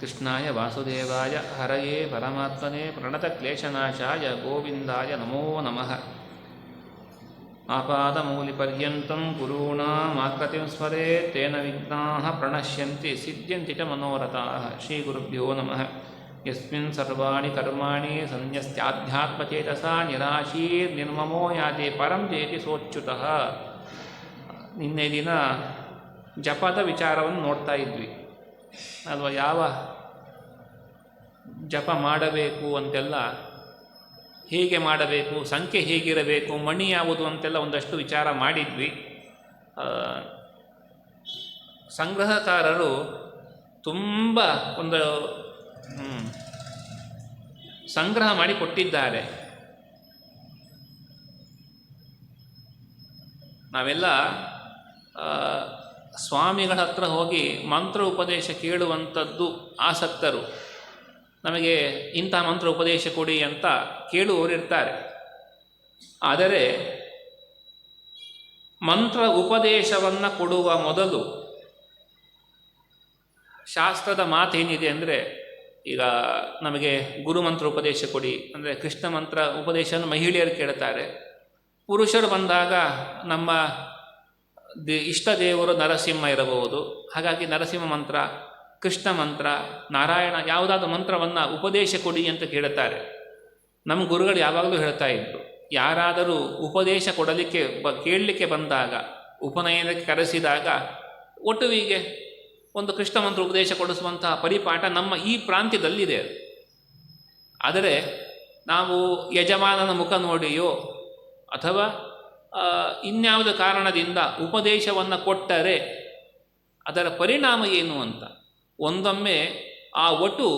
ಕೃಷ್ಣಾಯ ವಾಸುದೇವಾಯ ಹರಯೇ ಪರಮಾತ್ಮನೇ ಪ್ರಣತಕ್ಲೇಶನಾಶಾಯ ಗೋವಿಂದಾಯ ನಮೋ ನಮಃ. ಆಪಾದಮೌಲಿಪರ್ಯಂತಂ ಗುರುಣಾಮಾಕೃತಿಂ ಸ್ಮರೇತ್ ತೇನ ವಿಘ್ನಾಃ ಪ್ರಣಶ್ಯಂತಿ ಸಿದ್ಧ್ಯಂತಿ ಚ ಮನೋರಥಾಃ. ಶ್ರೀಗುರುಭ್ಯೋ ನಮಃ. ಯಸ್ಮಿನ್ ಸರ್ವಾಣಿ ಕರ್ಮಾಣಿ ಸನ್ಯಸ್ತ್ಯಾಧ್ಯಾತ್ಮಚೇತಸಾ ನಿರಾಶೀರ್ನಿರ್ಮಮೋ ಯಾತಿ ಪರಂ ಜೇತಿ ಸೋಚ್ಯುತಃ. ನಿನ್ನೆ ದಿನ ಜಪದ ವಿಚಾರವನ್ನು ನೋಡ್ತಾ ಇದ್ವಿ ಅಲ್ವಾ. ಯಾವ ಜಪ ಮಾಡಬೇಕು ಅಂತೆಲ್ಲ, ಹೇಗೆ ಮಾಡಬೇಕು, ಸಂಖ್ಯೆ ಹೇಗಿರಬೇಕು, ಮಣಿ ಯಾವುದು ಅಂತೆಲ್ಲ ಒಂದಷ್ಟು ವಿಚಾರ ಮಾಡಿದ್ವಿ. ಸಂಗ್ರಹಕಾರರು ತುಂಬ ಒಂದು ಸಂಗ್ರಹ ಮಾಡಿ ಕೊಟ್ಟಿದ್ದಾರೆ. ನಾವೆಲ್ಲ ಸ್ವಾಮಿಗಳ ಹತ್ರ ಹೋಗಿ ಮಂತ್ರ ಉಪದೇಶ ಕೇಳುವಂಥದ್ದು ಆಸಕ್ತರು. ನಮಗೆ ಇಂಥ ಮಂತ್ರ ಉಪದೇಶ ಕೊಡಿ ಅಂತ ಕೇಳುವವರಿರ್ತಾರೆ. ಆದರೆ ಮಂತ್ರ ಉಪದೇಶವನ್ನು ಕೊಡುವ ಮೊದಲು ಶಾಸ್ತ್ರದ ಮಾತೇನಿದೆ ಅಂದರೆ, ಈಗ ನಮಗೆ ಗುರುಮಂತ್ರ ಉಪದೇಶ ಕೊಡಿ ಅಂದರೆ ಕೃಷ್ಣ ಮಂತ್ರ ಉಪದೇಶವನ್ನು ಮಹಿಳೆಯರು ಕೇಳ್ತಾರೆ. ಪುರುಷರು ಬಂದಾಗ ನಮ್ಮ ಇಷ್ಟ ದೇವರು ನರಸಿಂಹ ಇರಬಹುದು, ಹಾಗಾಗಿ ನರಸಿಂಹ ಮಂತ್ರ, ಕೃಷ್ಣ ಮಂತ್ರ, ನಾರಾಯಣ ಯಾವುದಾದ್ರೂ ಮಂತ್ರವನ್ನು ಉಪದೇಶ ಕೊಡಿ ಅಂತ ಕೇಳುತ್ತಾರೆ. ನಮ್ಮ ಗುರುಗಳು ಯಾವಾಗಲೂ ಹೇಳ್ತಾ ಇದ್ರು, ಯಾರಾದರೂ ಉಪದೇಶ ಕೊಡಲಿಕ್ಕೆ ಕೇಳಲಿಕ್ಕೆ ಬಂದಾಗ, ಉಪನಯನಕ್ಕೆ ಕರೆಸಿದಾಗ ಒಟ್ಟುವಿಗೆ ಒಂದು ಕೃಷ್ಣ ಮಂತ್ರ ಉಪದೇಶ ಕೊಡಿಸುವಂತಹ ಪರಿಪಾಠ ನಮ್ಮ ಈ ಪ್ರಾಂತ್ಯದಲ್ಲಿದೆ. ಆದರೆ ನಾವು ಯಜಮಾನನ ಮುಖ ನೋಡಿಯೋ ಅಥವಾ ಇನ್ಯಾವುದೇ ಕಾರಣದಿಂದ ಉಪದೇಶವನ್ನು ಕೊಟ್ಟರೆ ಅದರ ಪರಿಣಾಮ ಏನು ಅಂತ, ಒಂದೊಮ್ಮೆ ಆ ಒಟ್ಟು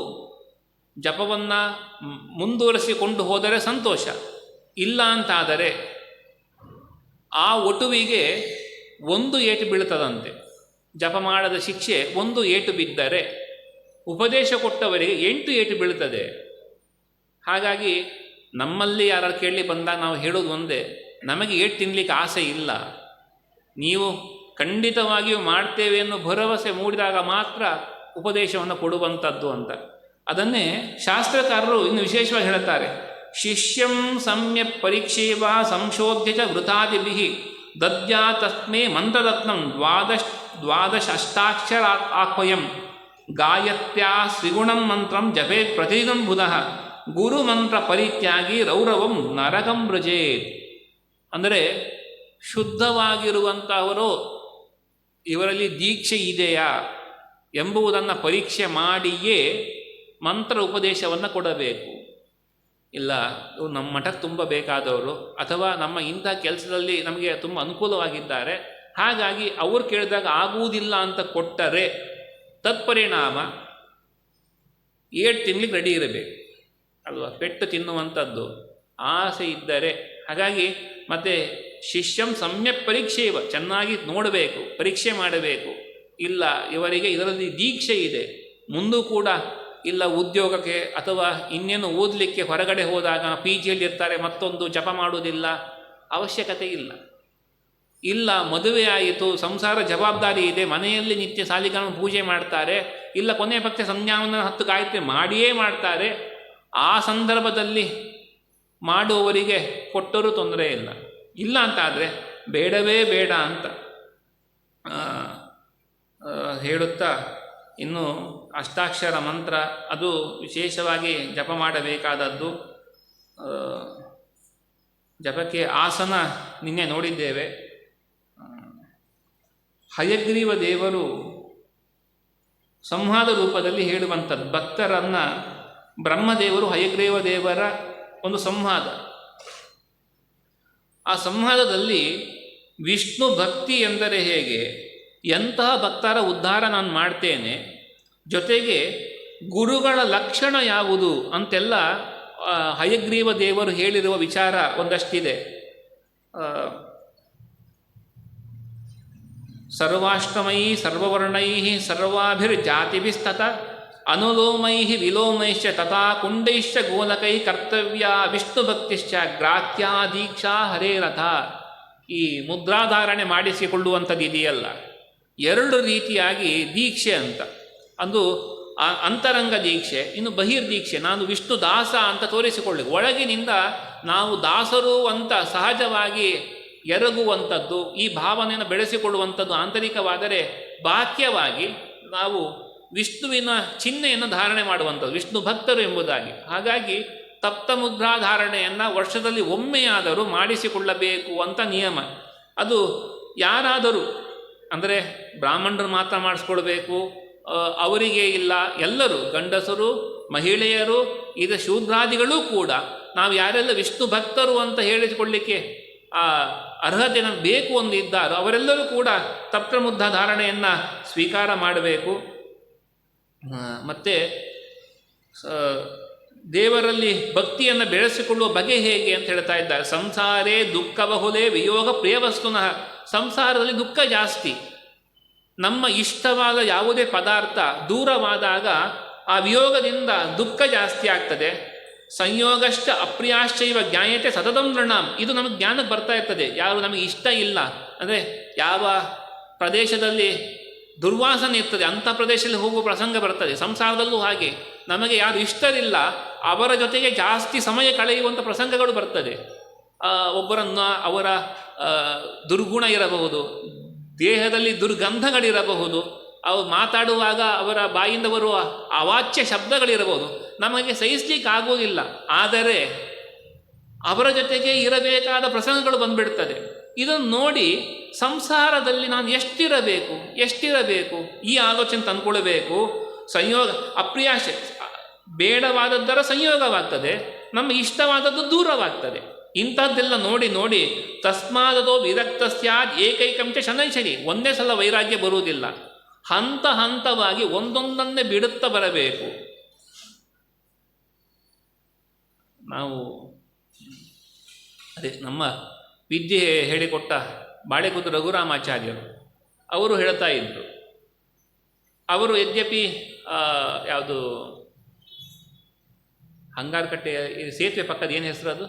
ಜಪವನ್ನು ಮುಂದುವರಿಸಿಕೊಂಡು ಹೋದರೆ ಸಂತೋಷ, ಇಲ್ಲ ಅಂತಾದರೆ ಆ ಒಟುವಿಗೆ ಒಂದು ಏಟು ಬೀಳ್ತದಂತೆ. ಜಪ ಮಾಡದ ಶಿಕ್ಷೆ ಒಂದು ಏಟು ಬಿದ್ದರೆ ಉಪದೇಶ ಕೊಟ್ಟವರಿಗೆ 8 ಏಟು ಬೀಳ್ತದೆ. ಹಾಗಾಗಿ ನಮ್ಮಲ್ಲಿ ಯಾರು ಕೇಳಿ ಬಂದಾಗ ನಾವು ಹೇಳೋದು ಒಂದೇ, ನಮಗೆ ಏಟು ತಿನ್ನಲಿಕ್ಕೆ ಆಸೆ ಇಲ್ಲ, ನೀವು ಖಂಡಿತವಾಗಿಯೂ ಮಾಡ್ತೇವೆ ಅನ್ನೋ ಭರವಸೆ ಮೂಡಿದಾಗ ಮಾತ್ರ ಉಪದೇಶವನ್ನು ಕೊಡುವಂಥದ್ದು ಅಂತ. ಅದನ್ನೇ ಶಾಸ್ತ್ರಕಾರರು ಇನ್ನು ವಿಶೇಷವಾಗಿ ಹೇಳುತ್ತಾರೆ. ಶಿಷ್ಯಂ ಸಮ್ಯಕ್ ಪರೀಕ್ಷೇವ ಸಂಶೋಧ್ಯ ಚ ವೃತಾದಿಭಿಃ ದದ್ಯಾ ತಸ್ಮೇ ಮಂತ್ರರತ್ನಂ ದ್ವಾದಶ ಅಷ್ಟಾಕ್ಷರ ಆಹ್ವಯಂ ಗಾಯತ್ಯಾ ತ್ರಿಗುಣಂ ಮಂತ್ರಂ ಜಪೇತ್ ಪ್ರತಿದಿನಂ ಬುಧಃ ಗುರುಮಂತ್ರ ಪರಿತ್ಯಾಗಿ ರೌರವಂ ನರಕಂ ವ್ರಜೇತ್. ಅಂದರೆ ಶುದ್ಧವಾಗಿರುವಂಥವರು, ಇವರಲ್ಲಿ ದೀಕ್ಷೆ ಇದೆಯಾ ಎಂಬುದನ್ನು ಪರೀಕ್ಷೆ ಮಾಡಿಯೇ ಮಂತ್ರ ಉಪದೇಶವನ್ನು ಕೊಡಬೇಕು. ಇಲ್ಲ ಇವು ನಮ್ಮ ಮಠಕ್ಕೆ ತುಂಬ ಬೇಕಾದವರು ಅಥವಾ ನಮ್ಮ ಇಂಥ ಕೆಲಸದಲ್ಲಿ ನಮಗೆ ತುಂಬ ಅನುಕೂಲವಾಗಿದ್ದಾರೆ, ಹಾಗಾಗಿ ಅವರು ಕೇಳಿದಾಗ ಆಗುವುದಿಲ್ಲ ಅಂತ ಕೊಟ್ಟರೆ ತತ್ಪರಿಣಾಮ 7 ತಿಂಗಳಿಗೆ ರೆಡಿ ಇರಬೇಕು ಅಲ್ವಾ. ಪೆಟ್ಟು ತಿನ್ನುವಂಥದ್ದು ಆಸೆ ಇದ್ದರೆ. ಹಾಗಾಗಿ ಮತ್ತು ಶಿಷ್ಯಂ ಸಮ್ಯಕ್ ಪರೀಕ್ಷೆಯವ, ಚೆನ್ನಾಗಿ ನೋಡಬೇಕು, ಪರೀಕ್ಷೆ ಮಾಡಬೇಕು. ಇಲ್ಲ ಇವರಿಗೆ ಇದರಲ್ಲಿ ದೀಕ್ಷೆ ಇದೆ, ಮುಂದೂ ಕೂಡ ಇಲ್ಲ ಉದ್ಯೋಗಕ್ಕೆ ಅಥವಾ ಇನ್ನೇನು ಓದಲಿಕ್ಕೆ ಹೊರಗಡೆ ಹೋದಾಗ PGಯಲ್ಲಿ ಇರ್ತಾರೆ, ಮತ್ತೊಂದು ಜಪ ಮಾಡುವುದಿಲ್ಲ, ಅವಶ್ಯಕತೆ ಇಲ್ಲ. ಇಲ್ಲ ಮದುವೆ ಆಯಿತು, ಸಂಸಾರ ಜವಾಬ್ದಾರಿ ಇದೆ, ಮನೆಯಲ್ಲಿ ನಿತ್ಯ ಸಾಲಿಗಳನ್ನು ಪೂಜೆ ಮಾಡ್ತಾರೆ, ಇಲ್ಲ ಕೊನೆಯ ಪಕ್ಷ ಸಂಧ್ಯಾವಂದನ 10 ಗಾಯತ್ರಿ ಮಾಡಿಯೇ ಮಾಡ್ತಾರೆ, ಆ ಸಂದರ್ಭದಲ್ಲಿ ಮಾಡುವವರಿಗೆ ಕೊಟ್ಟರೂ ತೊಂದರೆ ಇಲ್ಲ. ಇಲ್ಲ ಅಂತಾದರೆ ಬೇಡವೇ ಬೇಡ ಅಂತ ಹೇಳುತ್ತಾ, ಇನ್ನು ಅಷ್ಟಾಕ್ಷರ ಮಂತ್ರ ಅದು ವಿಶೇಷವಾಗಿ ಜಪ ಮಾಡಬೇಕಾದದ್ದು. ಜಪಕ್ಕೆ ಆಸನ ನಿನ್ನೆ ನೋಡಿದ್ದೇವೆ. ಹಯಗ್ರೀವ ದೇವರು ಸಂವಾದ ರೂಪದಲ್ಲಿ ಹೇಳುವಂಥದ್ದು. ಭಕ್ತರನ್ನು ಬ್ರಹ್ಮದೇವರು ಹಯಗ್ರೀವ ದೇವರ ಒಂದು ಸಂವಾದ. ಆ ಸಂವಾದದಲ್ಲಿ ವಿಷ್ಣು ಭಕ್ತಿ ಎಂದರೆ ಹೇಗೆ, ಎಂತಹ ಭಕ್ತರ ಉದ್ಧಾರ ನಾನು ಮಾಡ್ತೇನೆ, ಜೊತೆಗೆ ಗುರುಗಳ ಲಕ್ಷಣ ಯಾವುದು ಅಂತೆಲ್ಲ ಹಯಗ್ರೀವ ದೇವರು ಹೇಳಿರುವ ವಿಚಾರ ಒಂದಷ್ಟಿದೆ. ಸರ್ವಾಷ್ಟಮೈ ಸರ್ವವರ್ಣೈ ಸರ್ವಾಭಿರ್ಜಾತಿಭಿಸ್ತತ ಅನುಲೋಮೈ ವಿಲೋಮೈಶ್ಚ ತಥಾ ಕುಂಡೈಶ್ಚ ಗೋಲಕೈ ಕರ್ತವ್ಯ ವಿಷ್ಣು ಭಕ್ತಿಶ್ಚ ಗ್ರಾಹ್ಯ ದೀಕ್ಷಾ ಹರೇರಥ. ಈ ಮುದ್ರಾಧಾರಣೆ ಮಾಡಿಸಿಕೊಳ್ಳುವಂಥದ್ದು ಇದೆಯಲ್ಲ, 2 ರೀತಿಯಾಗಿ ದೀಕ್ಷೆ ಅಂತ. ಅದು ಅಂತರಂಗ ದೀಕ್ಷೆ, ಇನ್ನು ಬಹಿರ್ದೀಕ್ಷೆ. ನಾನು ವಿಷ್ಣು ದಾಸ ಅಂತ ತೋರಿಸಿಕೊಳ್ಳಿ, ಒಳಗಿನಿಂದ ನಾವು ದಾಸರು ಅಂತ ಸಹಜವಾಗಿ ಎರಗುವಂಥದ್ದು, ಈ ಭಾವನೆಯನ್ನು ಬೆಳೆಸಿಕೊಳ್ಳುವಂಥದ್ದು ಆಂತರಿಕವಾದರೆ, ಬಾಹ್ಯವಾಗಿ ನಾವು ವಿಷ್ಣುವಿನ ಚಿಹ್ನೆಯನ್ನು ಧಾರಣೆ ಮಾಡುವಂಥದ್ದು, ವಿಷ್ಣು ಭಕ್ತರು ಎಂಬುದಾಗಿ. ಹಾಗಾಗಿ ತಪ್ತ ಮುದ್ರಾ ಧಾರಣೆಯನ್ನು ವರ್ಷದಲ್ಲಿ ಒಮ್ಮೆಯಾದರೂ ಮಾಡಿಸಿಕೊಳ್ಳಬೇಕು ಅಂತ ನಿಯಮ. ಅದು ಯಾರಾದರೂ, ಅಂದರೆ ಬ್ರಾಹ್ಮಣರು ಮಾತ್ರ ಮಾಡಿಸ್ಕೊಳ್ಬೇಕು ಅವರಿಗೆ ಇಲ್ಲ, ಎಲ್ಲರೂ, ಗಂಡಸರು, ಮಹಿಳೆಯರು, ಇದು ಶೂದ್ರಾದಿಗಳೂ ಕೂಡ, ನಾವು ಯಾರೆಲ್ಲ ವಿಷ್ಣು ಭಕ್ತರು ಅಂತ ಹೇಳಿಕೊಳ್ಳಿಕ್ಕೆ ಅರ್ಹತೆ ನಮ್ಗೆ ಬೇಕು ಒಂದು ಇದ್ದಾರೋ ಅವರೆಲ್ಲರೂ ಕೂಡ ತಪ್ತಮುದ್ಧ ಧಾರಣೆಯನ್ನು ಸ್ವೀಕಾರ ಮಾಡಬೇಕು. ಮತ್ತು ದೇವರಲ್ಲಿ ಭಕ್ತಿಯನ್ನು ಬೆಳೆಸಿಕೊಳ್ಳುವ ಬಗೆ ಹೇಗೆ ಅಂತ ಹೇಳ್ತಾ ಇದ್ದಾರೆ. ಸಂಸಾರೇ ದುಃಖ ಬಹುಲೇ ವಿಯೋಗ ಪ್ರಿಯವಸ್ತುನಃ. ಸಂಸಾರದಲ್ಲಿ ದುಃಖ ಜಾಸ್ತಿ. ನಮ್ಮ ಇಷ್ಟವಾದ ಯಾವುದೇ ಪದಾರ್ಥ ದೂರವಾದಾಗ ಆ ವಿಯೋಗದಿಂದ ದುಃಖ ಜಾಸ್ತಿ ಆಗ್ತದೆ. ಸಂಯೋಗಶ್ಚ ಅಪ್ರಿಯಾಶ್ಚೈವ ಜ್ಞಾಯತೆ ಸತತಂ ನೃಣಾಂ. ಇದು ನಮಗೆ ಜ್ಞಾನಕ್ಕೆ ಬರ್ತಾ ಇರ್ತದೆ. ಯಾರು ನಮಗೆ ಇಷ್ಟ ಇಲ್ಲ, ಅಂದರೆ ಯಾವ ಪ್ರದೇಶದಲ್ಲಿ ದುರ್ವಾಸನೆ ಇರ್ತದೆ ಅಂಥ ಪ್ರದೇಶದಲ್ಲಿ ಹೋಗುವ ಪ್ರಸಂಗ ಬರ್ತದೆ. ಸಂಸಾರದಲ್ಲೂ ಹಾಗೆ, ನಮಗೆ ಯಾರು ಇಷ್ಟರಿಲ್ಲ ಅವರ ಜೊತೆಗೆ ಜಾಸ್ತಿ ಸಮಯ ಕಳೆಯುವಂಥ ಪ್ರಸಂಗಗಳು ಬರ್ತದೆ. ಒಬ್ಬರನ್ನು ಅವರ ದುರ್ಗುಣ ಇರಬಹುದು, ದೇಹದಲ್ಲಿ ದುರ್ಗಂಧಗಳಿರಬಹುದು, ಅವರು ಮಾತಾಡುವಾಗ ಅವರ ಬಾಯಿಂದ ಬರುವ ಅವಾಚ್ಯ ಶಬ್ದಗಳಿರಬಹುದು, ನಮಗೆ ಸಹಿಸ್ಲಿಕ್ಕೆ ಆಗುವುದಿಲ್ಲ. ಆದರೆ ಅವರ ಜೊತೆಗೆ ಇರಬೇಕಾದ ಪ್ರಸಂಗಗಳು ಬಂದುಬಿಡ್ತದೆ. ಇದನ್ನು ನೋಡಿ ಸಂಸಾರದಲ್ಲಿ ನಾನು ಎಷ್ಟಿರಬೇಕು ಈ ಆಲೋಚನೆ ತಂದುಕೊಳ್ಬೇಕು. ಸಂಯೋಗ ಅಪ್ರಿಯಾಶ, ಬೇಡವಾದದ್ದರ ಸಂಯೋಗವಾಗ್ತದೆ, ನಮಗೆ ಇಷ್ಟವಾದದ್ದು ದೂರವಾಗ್ತದೆ. ಇಂಥದ್ದೆಲ್ಲ ನೋಡಿ ನೋಡಿ ತಸ್ಮಾದದೋ ವಿರಕ್ತಸ್ಯಾದ್ ಏಕೈಕಂಚ ಶನೈಶನಿ. ಒಂದೇ ಸಲ ವೈರಾಗ್ಯ ಬರುವುದಿಲ್ಲ, ಹಂತ ಹಂತವಾಗಿ ಒಂದೊಂದನ್ನೇ ಬಿಡುತ್ತಾ ಬರಬೇಕು. ನಾವು ಅದೇ ನಮ್ಮ ವಿದ್ಯೆ ಹೇಳಿಕೊಟ್ಟ ಬಾಳೆಕುಂದ ರಘುರಾಮಾಚಾರ್ಯರು ಅವರು ಹೇಳ್ತಾ ಇದ್ದರು. ಅವರು ಯದ್ಯಪಿ ಯಾವುದು ಹಂಗಾರಕಟ್ಟೆ ಸೇತುವೆ ಪಕ್ಕದ ಏನು ಹೆಸರು ಅದು,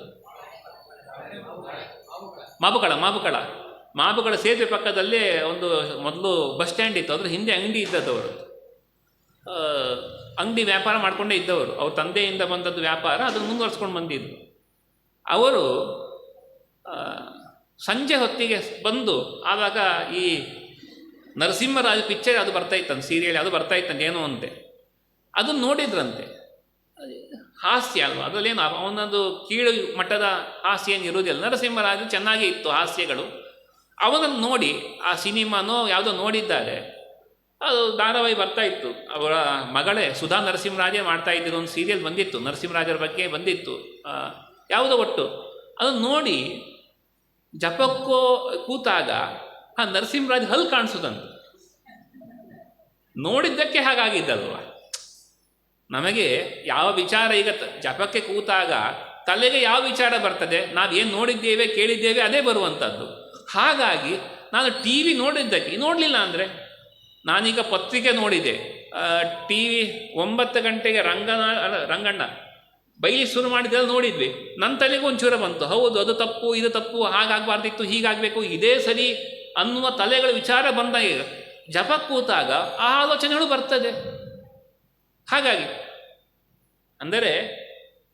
ಮಾಬುಕಳ ಸೇತುವೆ ಪಕ್ಕದಲ್ಲೇ ಒಂದು ಮೊದಲು ಬಸ್ ಸ್ಟ್ಯಾಂಡ್ ಇತ್ತು, ಅದ್ರ ಹಿಂದೆ ಅಂಗಡಿ ಇದ್ದದವರು. ಅಂಗಡಿ ವ್ಯಾಪಾರ ಮಾಡಿಕೊಂಡೇ ಇದ್ದವರು. ಅವ್ರ ತಂದೆಯಿಂದ ಬಂದದ್ದು ವ್ಯಾಪಾರ, ಅದನ್ನು ಮುಂದುವರ್ಸ್ಕೊಂಡು ಬಂದಿದ್ದು. ಅವರು ಸಂಜೆ ಹೊತ್ತಿಗೆ ಬಂದು, ಆವಾಗ ಈ ನರಸಿಂಹರಾಜ ಪಿಕ್ಚರ್ ಅದು ಬರ್ತಾಯಿತ್ತಂತೆ, ಸೀರಿಯಲ್ ಅದು ಬರ್ತಾಯಿತ್ತಂತೆ ಏನೋ ಅಂತೆ. ಅದನ್ನು ನೋಡಿದ್ರಂತೆ. ಹಾಸ್ಯ ಅಲ್ವ, ಅದರಲ್ಲೇನು ಅವನದು ಕೀಳು ಮಟ್ಟದ ಹಾಸ್ಯ ಏನು ಇರುವುದಿಲ್ಲ. ನರಸಿಂಹರಾಜ ಚೆನ್ನಾಗೇ ಇತ್ತು ಹಾಸ್ಯಗಳು. ಅವನನ್ನು ನೋಡಿ ಆ ಸಿನಿಮಾನೋ ಯಾವುದೋ ನೋಡಿದ್ದಾರೆ. ಅದು ಧಾರಾವಾಹಿ ಬರ್ತಾ ಇತ್ತು, ಅವರ ಮಗಳೇ ಸುಧಾ ನರಸಿಂಹರಾಜೇ ಮಾಡ್ತಾ ಇದ್ದಿರೋ ಒಂದು ಸೀರಿಯಲ್ ಬಂದಿತ್ತು, ನರಸಿಂಹರಾಜರ ಬಗ್ಗೆ ಬಂದಿತ್ತು ಯಾವುದೋ ಒಟ್ಟು. ಅದನ್ನು ನೋಡಿ ಜಪಕ್ಕೋ ಕೂತಾಗ ಆ ನರಸಿಂಹರಾಜ್ ಹಲ್ಲು ಕಾಣಿಸೋದಂತೆ. ನೋಡಿದ್ದಕ್ಕೆ ಹಾಗಾಗಿದ್ದಲ್ವ. ನಮಗೆ ಯಾವ ವಿಚಾರ ಈಗ ಜಪಕ್ಕೆ ಕೂತಾಗ ತಲೆಗೆ ಯಾವ ವಿಚಾರ ಬರ್ತದೆ, ನಾವೇನು ನೋಡಿದ್ದೇವೆ ಕೇಳಿದ್ದೇವೆ ಅದೇ ಬರುವಂಥದ್ದು. ಹಾಗಾಗಿ ನಾನು ಟಿ ವಿ ನೋಡಲಿಲ್ಲ ಅಂದರೆ, ನಾನೀಗ ಪತ್ರಿಕೆ ನೋಡಿದೆ, ಟಿ ವಿ 9 ಗಂಟೆಗೆ ರಂಗಣ್ಣ ಬೈಲಿ ಶುರು ಮಾಡಿದ್ದೆಲ್ಲ ನೋಡಿದ್ವಿ. ನನ್ನ ತಲೆಗೂ ಒಂಚೂರ ಬಂತು, ಹೌದು ಅದು ತಪ್ಪು ಇದು ತಪ್ಪು, ಹಾಗಾಗಬಾರ್ದಿತ್ತು ಹೀಗಾಗಬೇಕು ಇದೇ ಸರಿ ಅನ್ನುವ ತಲೆಗಳ ವಿಚಾರ ಬಂದಾಗ ಜಪ ಕೂತಾಗ ಆ ಆಲೋಚನೆಗಳು ಬರ್ತದೆ. ಹಾಗಾಗಿ ಅಂದರೆ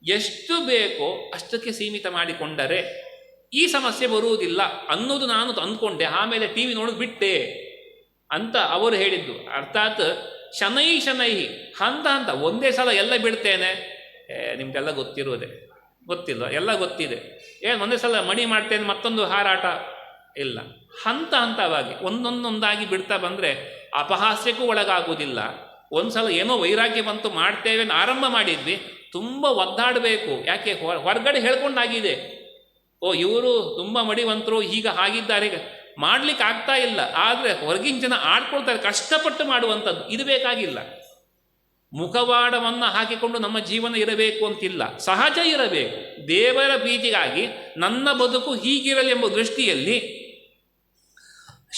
ಎಷ್ಟು ಬೇಕೋ ಅಷ್ಟಕ್ಕೆ ಸೀಮಿತ ಮಾಡಿಕೊಂಡರೆ ಈ ಸಮಸ್ಯೆ ಬರುವುದಿಲ್ಲ ಅನ್ನೋದು ನಾನು ಅಂದ್ಕೊಂಡೆ. ಆಮೇಲೆ ಟಿ ವಿ ನೋಡೋದು ಬಿಟ್ಟೆ ಅಂತ ಅವರು ಹೇಳಿದ್ದು. ಅರ್ಥಾತ್ ಶನೈ ಹಂತ ಹಂತ ಒಂದೇ ಸಲ ಎಲ್ಲ ಬಿಡ್ತೇನೆ, ನಿಮಗೆಲ್ಲ ಗೊತ್ತಿಲ್ಲ, ಎಲ್ಲ ಗೊತ್ತಿದೆ. ಒಂದೇ ಸಲ ಮಣಿ ಮಾಡ್ತೇನೆ ಮತ್ತೊಂದು ಹಾರಾಟ ಇಲ್ಲ. ಹಂತ ಹಂತವಾಗಿ ಒಂದೊಂದೊಂದಾಗಿ ಬಿಡ್ತಾ ಬಂದರೆ ಅಪಹಾಸ್ಯಕ್ಕೂ ಒಳಗಾಗುವುದಿಲ್ಲ. ಒಂದು ಸಲ ಏನೋ ವೈರಾಗ್ಯ ಬಂತು ಮಾಡ್ತೇವೆ ಆರಂಭ ಮಾಡಿದ್ವಿ, ತುಂಬ ಒದ್ದಾಡಬೇಕು. ಯಾಕೆ ಹೊರಗಡೆ ಹೇಳ್ಕೊಂಡಾಗಿದೆ, ಇವರು ತುಂಬ ಮಡಿವಂತರು ಈಗ ಆಗಿದ್ದಾರೆ, ಮಾಡಲಿಕ್ಕೆ ಆಗ್ತಾ ಇಲ್ಲ. ಆದರೆ ಹೊರಗಿನ ಜನ ಆಡ್ಕೊಳ್ತಾರೆ, ಕಷ್ಟಪಟ್ಟು ಮಾಡುವಂಥದ್ದು ಇದು ಬೇಕಾಗಿಲ್ಲ. ಮುಖವಾಡವನ್ನು ಹಾಕಿಕೊಂಡು ನಮ್ಮ ಜೀವನ ಇರಬೇಕು ಅಂತಿಲ್ಲ, ಸಹಜ ಇರಬೇಕು. ದೇವರ ಪ್ರೀತಿಗಾಗಿ ನನ್ನ ಬದುಕು ಹೀಗಿರಲಿ ಎಂಬ ದೃಷ್ಟಿಯಲ್ಲಿ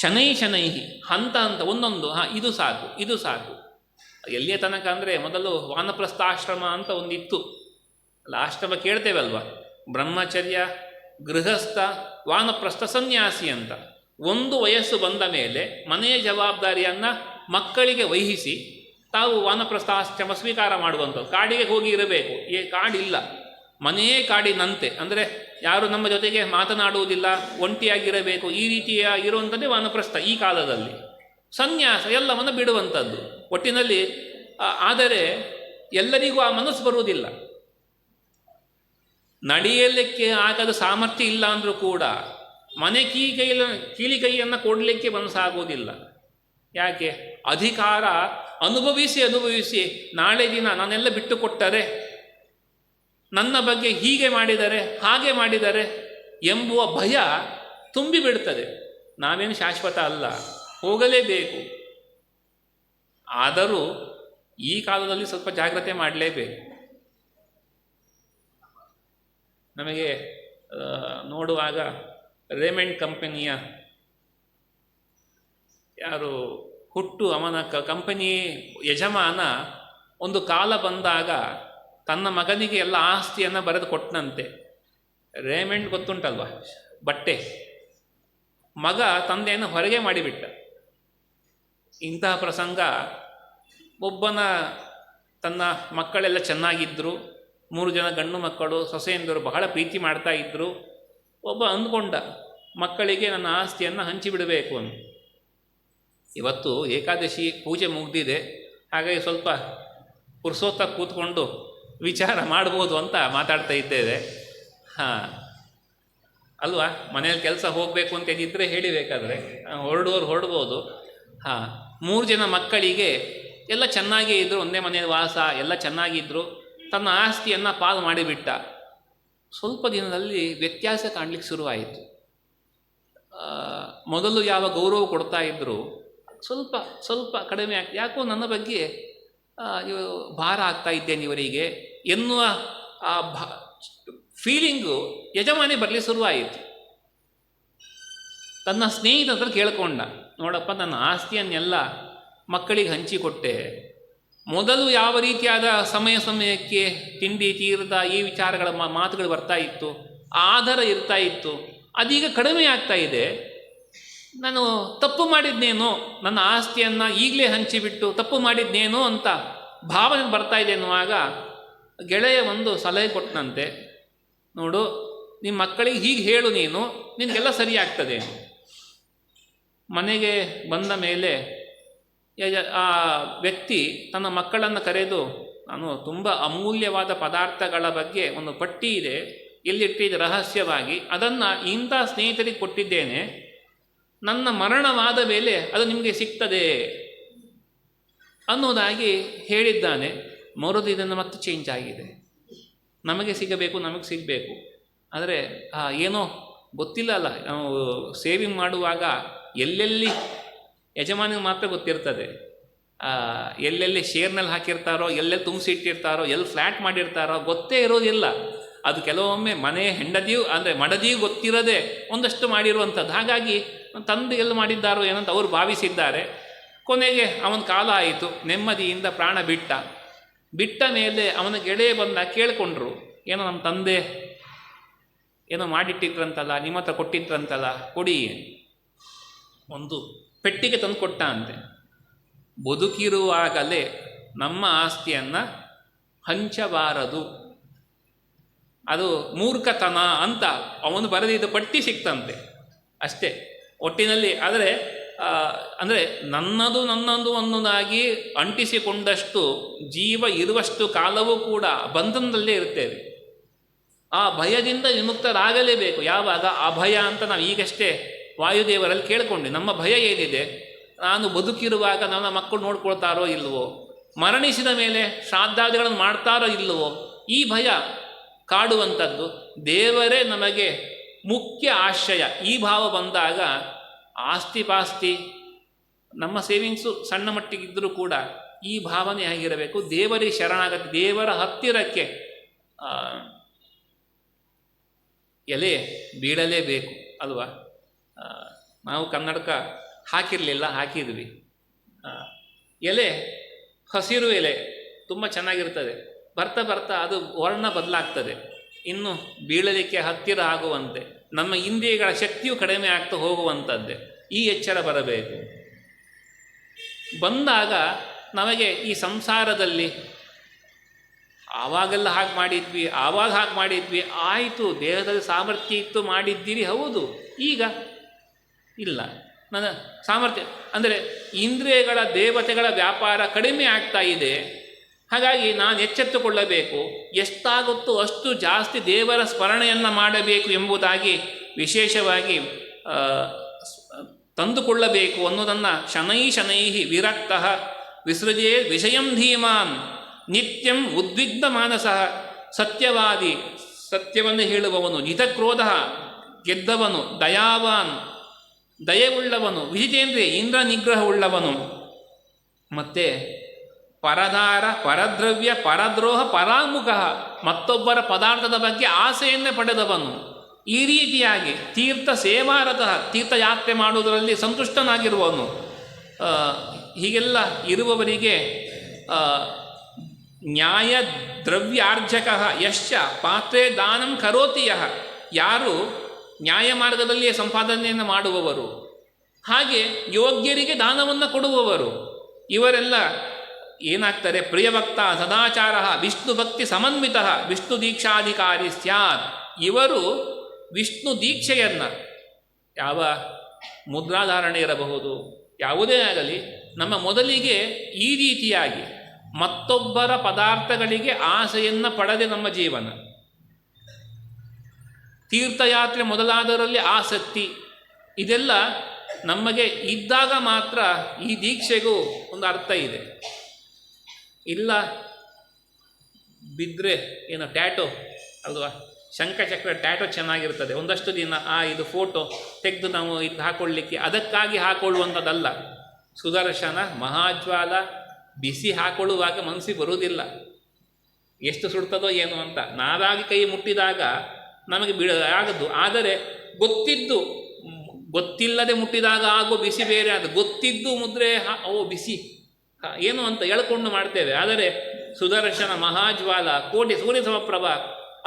ಶನೈ ಹಂತ ಹಂತ ಒಂದೊಂದು ಇದು ಸಾಕು. ಎಲ್ಲಿಯ ತನಕ ಅಂದರೆ ಮೊದಲು ವಾನಪ್ರಸ್ಥ ಆಶ್ರಮ ಅಂತ ಒಂದಿತ್ತು ಅಲ್ಲ, ಆಶ್ರಮ ಕೇಳ್ತೇವಲ್ವ, ಬ್ರಹ್ಮಚರ್ಯ, ಗೃಹಸ್ಥ, ವಾನಪ್ರಸ್ಥ, ಸನ್ಯಾಸಿ ಅಂತ. ಒಂದು ವಯಸ್ಸು ಬಂದ ಮೇಲೆ ಮನೆಯ ಜವಾಬ್ದಾರಿಯನ್ನು ಮಕ್ಕಳಿಗೆ ವಹಿಸಿ ತಾವು ವಾನಪ್ರಸ್ಥಾಶ್ರಮ ಸ್ವೀಕಾರ ಮಾಡುವಂಥದ್ದು. ಕಾಡಿಗೆ ಹೋಗಿ ಇರಬೇಕು, ಕಾಡಿಲ್ಲ, ಮನೆಯೇ ಕಾಡಿನಂತೆ, ಅಂದರೆ ಯಾರು ನಮ್ಮ ಜೊತೆಗೆ ಮಾತನಾಡುವುದಿಲ್ಲ, ಒಂಟಿಯಾಗಿರಬೇಕು, ಈ ರೀತಿಯ ಇರುವಂಥದ್ದೇ ವಾನಪ್ರಸ್ಥ. ಈ ಕಾಲದಲ್ಲಿ ಸನ್ಯಾಸ ಎಲ್ಲವನ್ನು ಬಿಡುವಂಥದ್ದು ಒಟ್ಟಿನಲ್ಲಿ. ಆದರೆ ಎಲ್ಲರಿಗೂ ಆ ಮನಸ್ಸು ಬರುವುದಿಲ್ಲ. ನಡೆಯಲಿಕ್ಕೆ ಆಗದ ಸಾಮರ್ಥ್ಯ ಇಲ್ಲ ಅಂದರೂ ಕೂಡ ಮನೆ ಕೀಲಿಕೈಯನ್ನು ಕೊಡಲಿಕ್ಕೆ ಮನಸ್ಸಾಗುವುದಿಲ್ಲ. ಯಾಕೆ? ಅಧಿಕಾರ ಅನುಭವಿಸಿ ನಾಳೆ ದಿನ ನಾನೆಲ್ಲ ಬಿಟ್ಟು ಕೊಟ್ಟರೆ, ನನ್ನ ಬಗ್ಗೆ ಹೀಗೆ ಮಾಡಿದರೆ ಹಾಗೆ ಮಾಡಿದರೆ ಎಂಬುವ ಭಯ ತುಂಬಿಬಿಡ್ತದೆ. ನಾವೇನು ಶಾಶ್ವತ ಅಲ್ಲ, ಹೋಗಲೇಬೇಕು. ಆದರೂ ಈ ಕಾಲದಲ್ಲಿ ಸ್ವಲ್ಪ ಜಾಗ್ರತೆ ಮಾಡಲೇಬೇಕು. ನಮಗೆ ನೋಡುವಾಗ ರೇಮಂಡ್ ಕಂಪನಿಯ ಯಾರು ಅವನ ಕಂಪನಿ ಯಜಮಾನ ಒಂದು ಕಾಲ ಬಂದಾಗ ತನ್ನ ಮಗನಿಗೆ ಎಲ್ಲ ಆಸ್ತಿಯನ್ನು ಬರೆದು ಕೊಟ್ಟನಂತೆ. ರೇಮಂಡ್ ಗೊತ್ತುಂಟಲ್ವ, ಬಟ್ಟೆ. ಮಗ ತಂದೆಯನ್ನು ಹೊರಗೆ ಮಾಡಿಬಿಟ್ಟ. ಇಂತಹ ಪ್ರಸಂಗ ಒಬ್ಬನ ತನ್ನ ಮಕ್ಕಳೆಲ್ಲ ಚೆನ್ನಾಗಿದ್ದರು, 3 ಜನ ಗಂಡು ಮಕ್ಕಳು, ಸೊಸೆಯಂದರು ಬಹಳ ಪ್ರೀತಿ ಮಾಡ್ತಾ ಇದ್ದರು. ಒಬ್ಬ ಅಂದ್ಕೊಂಡ ಮಕ್ಕಳಿಗೆ ನನ್ನ ಆಸ್ತಿಯನ್ನು ಹಂಚಿಬಿಡಬೇಕು ಅಂತ. ಇವತ್ತು ಏಕಾದಶಿ ಪೂಜೆ ಮುಗಿದಿದೆ, ಹಾಗಾಗಿ ಸ್ವಲ್ಪ ಪುರುಸೋತ್ತ ಕೂತ್ಕೊಂಡು ವಿಚಾರ ಮಾಡ್ಬೋದು ಅಂತ ಮಾತಾಡ್ತಾ ಇದ್ದೇವೆ. ಹಾಂ ಅಲ್ವಾ, ಮನೇಲಿ ಕೆಲಸ ಹೋಗಬೇಕು ಅಂತೇನಿದ್ರೆ ಹೇಳಿಬೇಕಾದ್ರೆ ಹೊರಡ್ಬೋದು. ಹಾಂ, 3 ಜನ ಮಕ್ಕಳಿಗೆ ಎಲ್ಲ ಚೆನ್ನಾಗೇ ಇದ್ದರು, ಒಂದೇ ಮನೆಯ ವಾಸ, ಎಲ್ಲ ಚೆನ್ನಾಗಿದ್ದರು. ತನ್ನ ಆಸ್ತಿಯನ್ನು ಪಾಲು ಮಾಡಿಬಿಟ್ಟ. ಸ್ವಲ್ಪ ದಿನದಲ್ಲಿ ವ್ಯತ್ಯಾಸ ಕಾಣಲಿಕ್ಕೆ ಶುರುವಾಯಿತು. ಮೊದಲು ಯಾವ ಗೌರವ ಕೊಡ್ತಾ ಇದ್ದರು ಸ್ವಲ್ಪ ಕಡಿಮೆ ಆಗ್ತದೆ. ಯಾಕೋ ನನ್ನ ಬಗ್ಗೆ ಭಾರ ಆಗ್ತಾ ಇದ್ದೇನೆ ಇವರಿಗೆ ಎನ್ನುವ ಫೀಲಿಂಗು ಯಜಮಾನಿ ಬರಲಿ ಶುರುವಾಯಿತು. ತನ್ನ ಸ್ನೇಹಿತರ ಹತ್ರ ಕೇಳ್ಕೊಂಡ, ನೋಡಪ್ಪ ನನ್ನ ಆಸ್ತಿಯನ್ನೆಲ್ಲ ಮಕ್ಕಳಿಗೆ ಹಂಚಿಕೊಟ್ಟೆ, ಮೊದಲು ಯಾವ ರೀತಿಯಾದ ಸಮಯಕ್ಕೆ ತಿಂಡಿ ತೀರದ ಈ ವಿಚಾರಗಳ ಮಾತುಗಳು ಬರ್ತಾ ಇತ್ತು, ಆಧಾರ ಇರ್ತಾ ಇತ್ತು, ಅದೀಗ ಕಡಿಮೆ ಆಗ್ತಾ ಇದೆ. ನಾನು ತಪ್ಪು ಮಾಡಿದ್ನೇನೋ, ನನ್ನ ಆಸ್ತಿಯನ್ನು ಈಗಲೇ ಹಂಚಿಬಿಟ್ಟು ತಪ್ಪು ಮಾಡಿದ್ನೇನೋ ಅಂತ ಭಾವನೆ ಬರ್ತಾ ಇದೆ ಎನ್ನುವಾಗ ಗೆಳೆಯ ಒಂದು ಸಲಹೆ ಕೊಟ್ಟನಂತೆ. ನೋಡು, ನಿಮ್ಮ ಮಕ್ಕಳಿಗೆ ಹೀಗೆ ಹೇಳು, ನಿನಗೆಲ್ಲ ಸರಿಯಾಗ್ತದೆ. ಮನೆಗೆ ಬಂದ ಮೇಲೆ ಆ ವ್ಯಕ್ತಿ ತನ್ನ ಮಕ್ಕಳನ್ನು ಕರೆದು, ನಾನು ತುಂಬ ಅಮೂಲ್ಯವಾದ ಪದಾರ್ಥಗಳ ಬಗ್ಗೆ ಒಂದು ಪಟ್ಟಿ ಇದೆ, ಎಲ್ಲಿಟ್ಟಿದೆ ರಹಸ್ಯವಾಗಿ, ಅದನ್ನು ಇಂಥ ಸ್ನೇಹಿತರಿಗೆ ಕೊಟ್ಟಿದ್ದೇನೆ, ನನ್ನ ಮರಣವಾದ ಮೇಲೆ ಅದು ನಿಮಗೆ ಸಿಗ್ತದೆ ಅನ್ನೋದಾಗಿ ಹೇಳಿದ್ದಾನೆ. ಮರುದಿನ ಮತ್ತೆ ಚೇಂಜ್ ಆಗಿದೆ. ನಮಗೆ ಸಿಗಬೇಕು. ಆದರೆ ಏನೋ ಗೊತ್ತಿಲ್ಲ ಅಲ್ಲ, ನಾವು ಸೇವಿಂಗ್ ಮಾಡುವಾಗ ಎಲ್ಲೆಲ್ಲಿ ಯಜಮಾನಿಗೆ ಮಾತ್ರ ಗೊತ್ತಿರ್ತದೆ, ಎಲ್ಲೆಲ್ಲಿ ಶೇರ್ನಲ್ಲಿ ಹಾಕಿರ್ತಾರೋ, ಎಲ್ಲೆಲ್ಲಿ ತುಂಬಿಸಿಟ್ಟಿರ್ತಾರೋ, ಎಲ್ಲಿ ಫ್ಲ್ಯಾಟ್ ಮಾಡಿರ್ತಾರೋ ಗೊತ್ತೇ ಇರೋದಿಲ್ಲ. ಅದು ಕೆಲವೊಮ್ಮೆ ಮನೆ ಹೆಂಡತಿಯೂ ಅಂದರೆ ಮಡದಿಯೂ ಗೊತ್ತಿರದೆ ಒಂದಷ್ಟು ಮಾಡಿರುವಂಥದ್ದು. ಹಾಗಾಗಿ ತಂದೆ ಎಲ್ಲಿ ಮಾಡಿದ್ದಾರೋ ಏನಂತ ಅವರು ಭಾವಿಸಿದ್ದಾರೆ. ಕೊನೆಗೆ ಅವನ ಕಾಲ ಆಯಿತು, ನೆಮ್ಮದಿಯಿಂದ ಪ್ರಾಣ ಬಿಟ್ಟ ಮೇಲೆ ಅವನ ಗೆಳೆಯ ಬಂದ ಕೇಳಿಕೊಂಡ್ರು, ಏನೋ ನಮ್ಮ ತಂದೆ ಏನೋ ಮಾಡಿಟ್ಟಿದ್ರಂತಲ್ಲ, ನಿಮ್ಮ ಹತ್ರ ಕೊಟ್ಟಿದ್ರಂತಲ್ಲ, ಕೊಡಿ. ಒಂದು ಪೆಟ್ಟಿಗೆ ತಂದು ಕೊಟ್ಟ ಅಂತೆ. ಬದುಕಿರುವಾಗಲೇ ನಮ್ಮ ಆಸ್ತಿಯನ್ನು ಹಂಚಬಾರದು, ಅದು ಮೂರ್ಖತನ ಅಂತ ಅವನು ಬರೆದಿದ್ದ ಪಟ್ಟಿ ಸಿಕ್ತಂತೆ ಅಷ್ಟೇ ಒಟ್ಟಿನಲ್ಲಿ. ಅಂದರೆ ನನ್ನದು ಅನ್ನೋದಾಗಿ ಅಂಟಿಸಿಕೊಂಡಷ್ಟು ಜೀವ ಇರುವಷ್ಟು ಕಾಲವೂ ಕೂಡ ಬಂಧನದಲ್ಲೇ ಇರ್ತೇವೆ. ಆ ಭಯದಿಂದ ವಿಮುಕ್ತರಾಗಲೇಬೇಕು. ಯಾವಾಗ ಆ ಭಯ ಅಂತ ನಾವು ಈಗಷ್ಟೇ ವಾಯುದೇವರಲ್ಲಿ ಕೇಳಿಕೊಂಡೆ. ನಮ್ಮ ಭಯ ಏನಿದೆ, ನಾನು ಬದುಕಿರುವಾಗ ನನ್ನ ಮಕ್ಕಳು ನೋಡ್ಕೊಳ್ತಾರೋ ಇಲ್ವೋ, ಮರಣಿಸಿದ ಮೇಲೆ ಶ್ರಾದ್ದಾದಿಗಳನ್ನು ಮಾಡ್ತಾರೋ ಇಲ್ವೋ, ಈ ಭಯ ಕಾಡುವಂಥದ್ದು. ದೇವರೇ ನಮಗೆ ಮುಖ್ಯ ಆಶ್ರಯ. ಈ ಭಾವ ಬಂದಾಗ ಆಸ್ತಿ ಪಾಸ್ತಿ ನಮ್ಮ ಸೇವಿಂಗ್ಸು ಸಣ್ಣ ಮಟ್ಟಿಗಿದ್ದರೂ ಕೂಡ ಈ ಭಾವನೆ ಆಗಿರಬೇಕು. ದೇವರಿಗೆ ಶರಣಾಗತಿ, ದೇವರ ಹತ್ತಿರಕ್ಕೆ ಎಲೆ ಬೀಳಲೇಬೇಕು ಅಲ್ವಾ. ನಾವು ಕನ್ನಡಕ ಹಾಕಿರಲಿಲ್ಲ, ಹಾಕಿದ್ವಿ. ಎಲೆ ಹಸಿರು ಎಲೆ ತುಂಬ ಚೆನ್ನಾಗಿರ್ತದೆ, ಬರ್ತಾ ಅದು ವರ್ಣ ಬದಲಾಗ್ತದೆ, ಇನ್ನು ಬೀಳಲಿಕ್ಕೆ ಹತ್ತಿರ ಆಗುವಂತೆ ನಮ್ಮ ಇಂದ್ರಿಯಗಳ ಶಕ್ತಿಯು ಕಡಿಮೆ ಆಗ್ತಾ ಹೋಗುವಂಥದ್ದೇ. ಈ ಎಚ್ಚರ ಬರಬೇಕು. ಬಂದಾಗ ನಮಗೆ ಈ ಸಂಸಾರದಲ್ಲಿ ಆವಾಗೆಲ್ಲ ಹಾಗೆ ಮಾಡಿದ್ವಿ, ಆವಾಗ ಹಾಗೆ ಮಾಡಿದ್ವಿ, ಆಯಿತು, ದೇಹದಲ್ಲಿ ಸಾಮರ್ಥ್ಯ ಇತ್ತು ಮಾಡಿದ್ದೀರಿ, ಹೌದು. ಈಗ ಇಲ್ಲ, ನನ್ನ ಸಾಮರ್ಥ್ಯ ಅಂದರೆ ಇಂದ್ರಿಯಗಳ ದೇವತೆಗಳ ವ್ಯಾಪಾರ ಕಡಿಮೆ ಆಗ್ತಾ ಇದೆ. ಹಾಗಾಗಿ ನಾನು ಎಚ್ಚೆತ್ತುಕೊಳ್ಳಬೇಕು, ಎಷ್ಟಾಗುತ್ತೋ ಅಷ್ಟು ಜಾಸ್ತಿ ದೇವರ ಸ್ಮರಣೆಯನ್ನು ಮಾಡಬೇಕು ಎಂಬುದಾಗಿ ವಿಶೇಷವಾಗಿ ತಂದುಕೊಳ್ಳಬೇಕು ಅನ್ನೋದನ್ನು ಶನೈ ವಿರಕ್ತಃ ವಿಸೃಜೇ ವಿಷಯಂ ಧೀಮಾನ್ ನಿತ್ಯಂ ಉದ್ವಿಗ್ನ ಮಾನಸ. ಸತ್ಯವಾದಿ, ಸತ್ಯವನ್ನು ಹೇಳುವವನು, ಜಿತಕ್ರೋಧ ಗೆದ್ದವನು, ದಯಾವಾನ್ ದಯವುಳ್ಳವನು, ವಿಜಿತೇಂದ್ರಿಯ ಇಂದ್ರ ನಿಗ್ರಹವುಳ್ಳವನು, ಮತ್ತು ಪರದಾರ ಪರದ್ರವ್ಯ ಪರದ್ರೋಹ ಪರಾಮುಖ, ಮತ್ತೊಬ್ಬರ ಪದಾರ್ಥದ ಬಗ್ಗೆ ಆಸೆಯನ್ನೇ ಪಡೆದವನು. ಈ ರೀತಿಯಾಗಿ ತೀರ್ಥ ಸೇವಾರತಃ, ತೀರ್ಥಯಾತ್ರೆ ಮಾಡುವುದರಲ್ಲಿ ಸಂತುಷ್ಟನಾಗಿರುವವನು. ಹೀಗೆಲ್ಲ ಇರುವವರಿಗೆ ನ್ಯಾಯ ದ್ರವ್ಯಾರ್ಜಕ ಯಶ್ಚ ಪಾತ್ರೆ ದಾನಂ ಕರೋತಿ ಯಃ, ಯಾರು ನ್ಯಾಯ ಮಾರ್ಗದಲ್ಲಿಯೇ ಸಂಪಾದನೆಯನ್ನು ಮಾಡುವವರು, ಹಾಗೆ ಯೋಗ್ಯರಿಗೆ ದಾನವನ್ನು ಕೊಡುವವರು, ಇವರೆಲ್ಲ ಏನಾಗ್ತಾರೆ? ಪ್ರಿಯವಕ್ತ ಸದಾಚಾರ ವಿಷ್ಣು ಭಕ್ತಿ ಸಮನ್ವಿತ ವಿಷ್ಣು ದೀಕ್ಷಾಧಿಕಾರಿ ಸ್ಯಾತ್. ಇವರು ವಿಷ್ಣು ದೀಕ್ಷೆಯನ್ನು, ಯಾವ ಮುದ್ರಾಧಾರಣೆ ಇರಬಹುದು, ಯಾವುದೇ ಆಗಲಿ, ನಮ್ಮ ಮೊದಲಿಗೆ ಈ ರೀತಿಯಾಗಿ ಮತ್ತೊಬ್ಬರ ಪದಾರ್ಥಗಳಿಗೆ ಆಸೆಯನ್ನು ಪಡೆದೆ ನಮ್ಮ ಜೀವನ. ತೀರ್ಥಯಾತ್ರೆ ಮೊದಲಾದರಲ್ಲಿ ಆಸಕ್ತಿ, ಇದೆಲ್ಲ ನಮಗೆ ಇದ್ದಾಗ ಮಾತ್ರ ಈ ದೀಕ್ಷೆಗೂ ಒಂದು ಅರ್ಥ ಇದೆ. ಇಲ್ಲ ಬಿದ್ದರೆ ಏನೋ ಟ್ಯಾಟೋ ಅಲ್ವಾ, ಶಂಖಚಕ್ರ ಟ್ಯಾಟೋ ಚೆನ್ನಾಗಿರ್ತದೆ, ಒಂದಷ್ಟು ದಿನ ಇದು ಫೋಟೋ ತೆಗೆದು ನಾವು ಇದು ಹಾಕೊಳ್ಳಿಕ್ಕೆ ಅದಕ್ಕಾಗಿ ಹಾಕೊಳ್ಳುವಂಥದ್ದಲ್ಲ. ಸುದರ್ಶನ ಮಹಾಜ್ವಾಲ ಬಿಸಿ ಹಾಕೊಳ್ಳುವಾಗ ಮನಸ್ಸಿಗೆ ಬರುವುದಿಲ್ಲ, ಎಷ್ಟು ಸುಡ್ತದೋ ಏನು ಅಂತ. ನಾವಾಗಿ ಕೈ ಮುಟ್ಟಿದಾಗ ನಮಗೆ ಆಗದ್ದು, ಆದರೆ ಗೊತ್ತಿಲ್ಲದೆ ಮುಟ್ಟಿದಾಗ ಆಗೋ ಬಿಸಿ ಬೇರೆ. ಅದು ಗೊತ್ತಿದ್ದು ಮುದ್ರೆ ಬಿಸಿ ಏನು ಅಂತ ಎಳ್ಕೊಂಡು ಮಾಡ್ತೇವೆ. ಆದರೆ ಸುದರ್ಶನ ಮಹಾಜ್ವಾಲ ಕೋಟಿ ಸೂರ್ಯ ಸಮಪ್ರಭ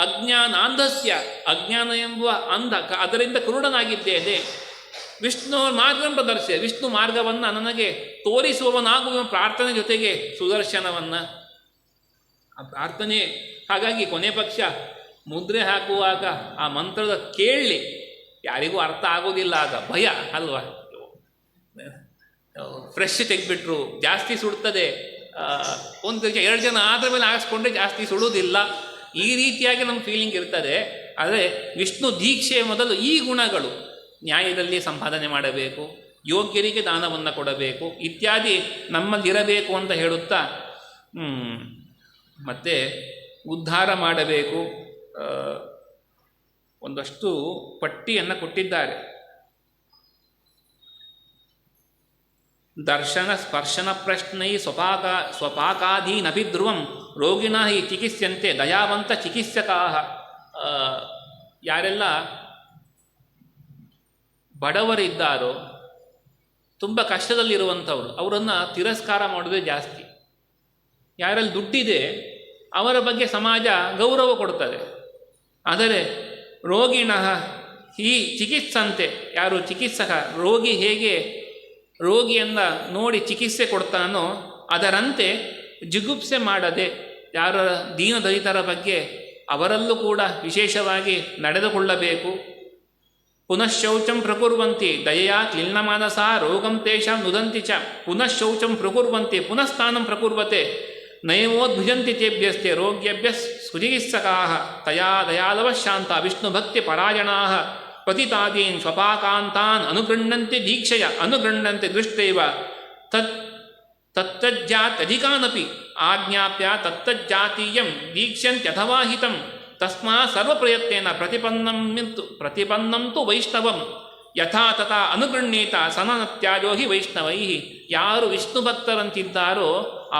ಅಜ್ಞಾನಾಂಧಸ್ಯ, ಅಜ್ಞಾನ ಎಂಬುವ ಅಂಧ, ಅದರಿಂದ ಕುರುಡನಾಗಿದ್ದೇನೆ. ವಿಷ್ಣು ಮಾರ್ಗ ಪ್ರದರ್ಶ, ವಿಷ್ಣು ಮಾರ್ಗವನ್ನು ನನಗೆ ತೋರಿಸುವವನಾಗುವ ಪ್ರಾರ್ಥನೆ ಜೊತೆಗೆ ಸುದರ್ಶನವನ್ನು ಆ ಪ್ರಾರ್ಥನೆ. ಹಾಗಾಗಿ ಕೊನೆ ಪಕ್ಷ ಮುದ್ರೆ ಹಾಕುವಾಗ ಆ ಮಂತ್ರದ ಕೇಳಲಿ, ಯಾರಿಗೂ ಅರ್ಥ ಆಗೋದಿಲ್ಲ, ಆಗ ಭಯ ಅಲ್ವಾ. ಫ್ರೆಶ್ ತೆಗೆದ್ಬಿಟ್ರು ಜಾಸ್ತಿ ಸುಡ್ತದೆ, ಒಂದು 2 ಜನ ಆದ ಮೇಲೆ ಹಾಕಿಸ್ಕೊಂಡ್ರೆ ಜಾಸ್ತಿ ಸುಡುವುದಿಲ್ಲ, ಈ ರೀತಿಯಾಗಿ ನಮ್ಮ ಫೀಲಿಂಗ್ ಇರ್ತದೆ. ಆದರೆ ವಿಷ್ಣು ದೀಕ್ಷೆಯ ಮೊದಲು ಈ ಗುಣಗಳು, ನ್ಯಾಯದಲ್ಲಿ ಸಂಪಾದನೆ ಮಾಡಬೇಕು, ಯೋಗ್ಯರಿಗೆ ದಾನವನ್ನು ಕೊಡಬೇಕು ಇತ್ಯಾದಿ ನಮ್ಮಲ್ಲಿರಬೇಕು ಅಂತ ಹೇಳುತ್ತಾ ಮತ್ತು ಉದ್ಧಾರ ಮಾಡಬೇಕು. ಒಂದಷ್ಟು ಪಟ್ಟಿಯನ್ನು ಕೊಟ್ಟಿದ್ದಾರೆ. ದರ್ಶನ ಸ್ಪರ್ಶನ ಪ್ರಶ್ನೈ ಸ್ವಪಾಕಾಧೀನಭಿಧ್ರುವಂ ರೋಗಿಣ ಹಿ ಚಿಕಿತ್ಸ್ಯಂತೆ ದಯಾವಂತ ಚಿಕಿತ್ಸಕಾಹ. ಯಾರೆಲ್ಲ ಬಡವರಿದ್ದಾರೋ, ತುಂಬ ಕಷ್ಟದಲ್ಲಿರುವಂಥವ್ರು, ಅವರನ್ನು ತಿರಸ್ಕಾರ ಮಾಡೋದೇ ಜಾಸ್ತಿ. ಯಾರಲ್ಲಿ ದುಡ್ಡಿದೆ ಅವರ ಬಗ್ಗೆ ಸಮಾಜ ಗೌರವ ಕೊಡ್ತದೆ. ಆದರೆ ರೋಗಿಣ ಈ ಚಿಕಿತ್ಸಂತೆ, ಯಾರು ಚಿಕಿತ್ಸಕ, ರೋಗಿ ಹೇಗೆ ರೋಗಿಯನ್ನು ನೋಡಿ ಚಿಕಿತ್ಸೆ ಕೊಡ್ತಾನೋ ಅದರಂತೆ ಜಿಗುಪ್ಸೆ ಮಾಡದೆ ಯಾರ ದೀನದಲಿತರ ಬಗ್ಗೆ ಅವರಲ್ಲೂ ಕೂಡ ವಿಶೇಷವಾಗಿ ನಡೆದುಕೊಳ್ಳಬೇಕು. ಪುನಃಶೌಚಂ ಪ್ರಕುರ್ವಂತಿ ದಯೆಯಾ ಕ್ಲಿನ್ನಮಾನಸ ರೋಗಂ ತೇಷಾಂ ನುದಂತಿ ಚ. ಪುನಃಶೌಚಂ ಪ್ರಕುರ್ವಂತಿ ಪುನಃಸ್ಥಾನಂ ಪ್ರಕುರ್ವತೆ ನೈವೋದ್ಭುಜಂತಿ ತೇಭ್ಯಸ್ತೆ ರೋಗ್ಯಭ್ಯ ಸುಚಿಕಿತ್ಸಕಾಃ ತಯಾ ದಯಾಲವ ಶಾಂತ ವಿಷ್ಣುಭಕ್ತಿ ಪರಾಯಣಾಃ ಪತಿತಾದೀನ್ ಸ್ವಪಾಕಾಂತಾನ್ ಅನುಗೃಹ್ಣಂತೆ ದೀಕ್ಷೆಯ ಅನುಗೃಹ್ಣಂತೆ ದೃಷ್ಟೈವ ತತ್ತಜ್ಜಾತ್ಯಧಿಕಾನಪಿ ಆಜ್ಞಾಪ್ಯ ತತ್ತಜ್ಜಾತೀಯಂ ದೀಕ್ಷ್ಯಂತ್ಯಥವಾ ಹಿತಂ ತಸ್ಮಾ ಸರ್ವಪ್ರಯತ್ನೇನ ಪ್ರತಿಪನ್ನಂತು ವೈಷ್ಣವಂ ಯಥಾ ತಥಾ ಅನುಗೃಹ್ಣೀತ ಸನನತ್ಯಾಜೋ ಹಿ ವೈಷ್ಣವೈ. ಯಾರು ವಿಷ್ಣು ಭಕ್ತರಂತಿದ್ದಾರೋ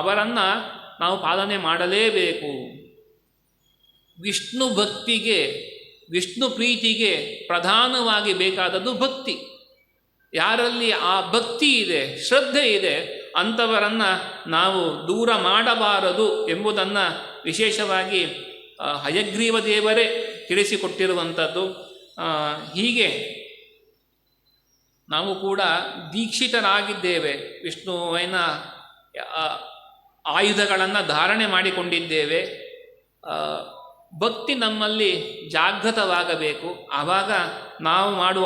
ಅವರನ್ನು ನಾವು ಪಾಲನೆ ಮಾಡಲೇಬೇಕು. ವಿಷ್ಣು ಭಕ್ತಿಗೆ, ವಿಷ್ಣು ಪ್ರೀತಿಗೆ ಪ್ರಧಾನವಾಗಿ ಬೇಕಾದದ್ದು ಭಕ್ತಿ. ಯಾರಲ್ಲಿ ಆ ಭಕ್ತಿ ಇದೆ, ಶ್ರದ್ಧೆ ಇದೆ, ಅಂಥವರನ್ನು ನಾವು ದೂರ ಮಾಡಬಾರದು ಎಂಬುದನ್ನು ವಿಶೇಷವಾಗಿ ಹಯಗ್ರೀವ ದೇವರೇ ತಿಳಿಸಿಕೊಟ್ಟಿರುವಂಥದ್ದು. ಹೀಗೆ ನಾವು ಕೂಡ ದೀಕ್ಷಿತರಾಗಿದ್ದೇವೆ. ವಿಷ್ಣುವಿನ ಆಯುಧಗಳನ್ನು ಧಾರಣೆ ಮಾಡಿಕೊಂಡಿದ್ದೇವೆ. ಭಕ್ತಿ ನಮ್ಮಲ್ಲಿ ಜಾಗೃತವಾಗಬೇಕು. ಆವಾಗ ನಾವು ಮಾಡುವ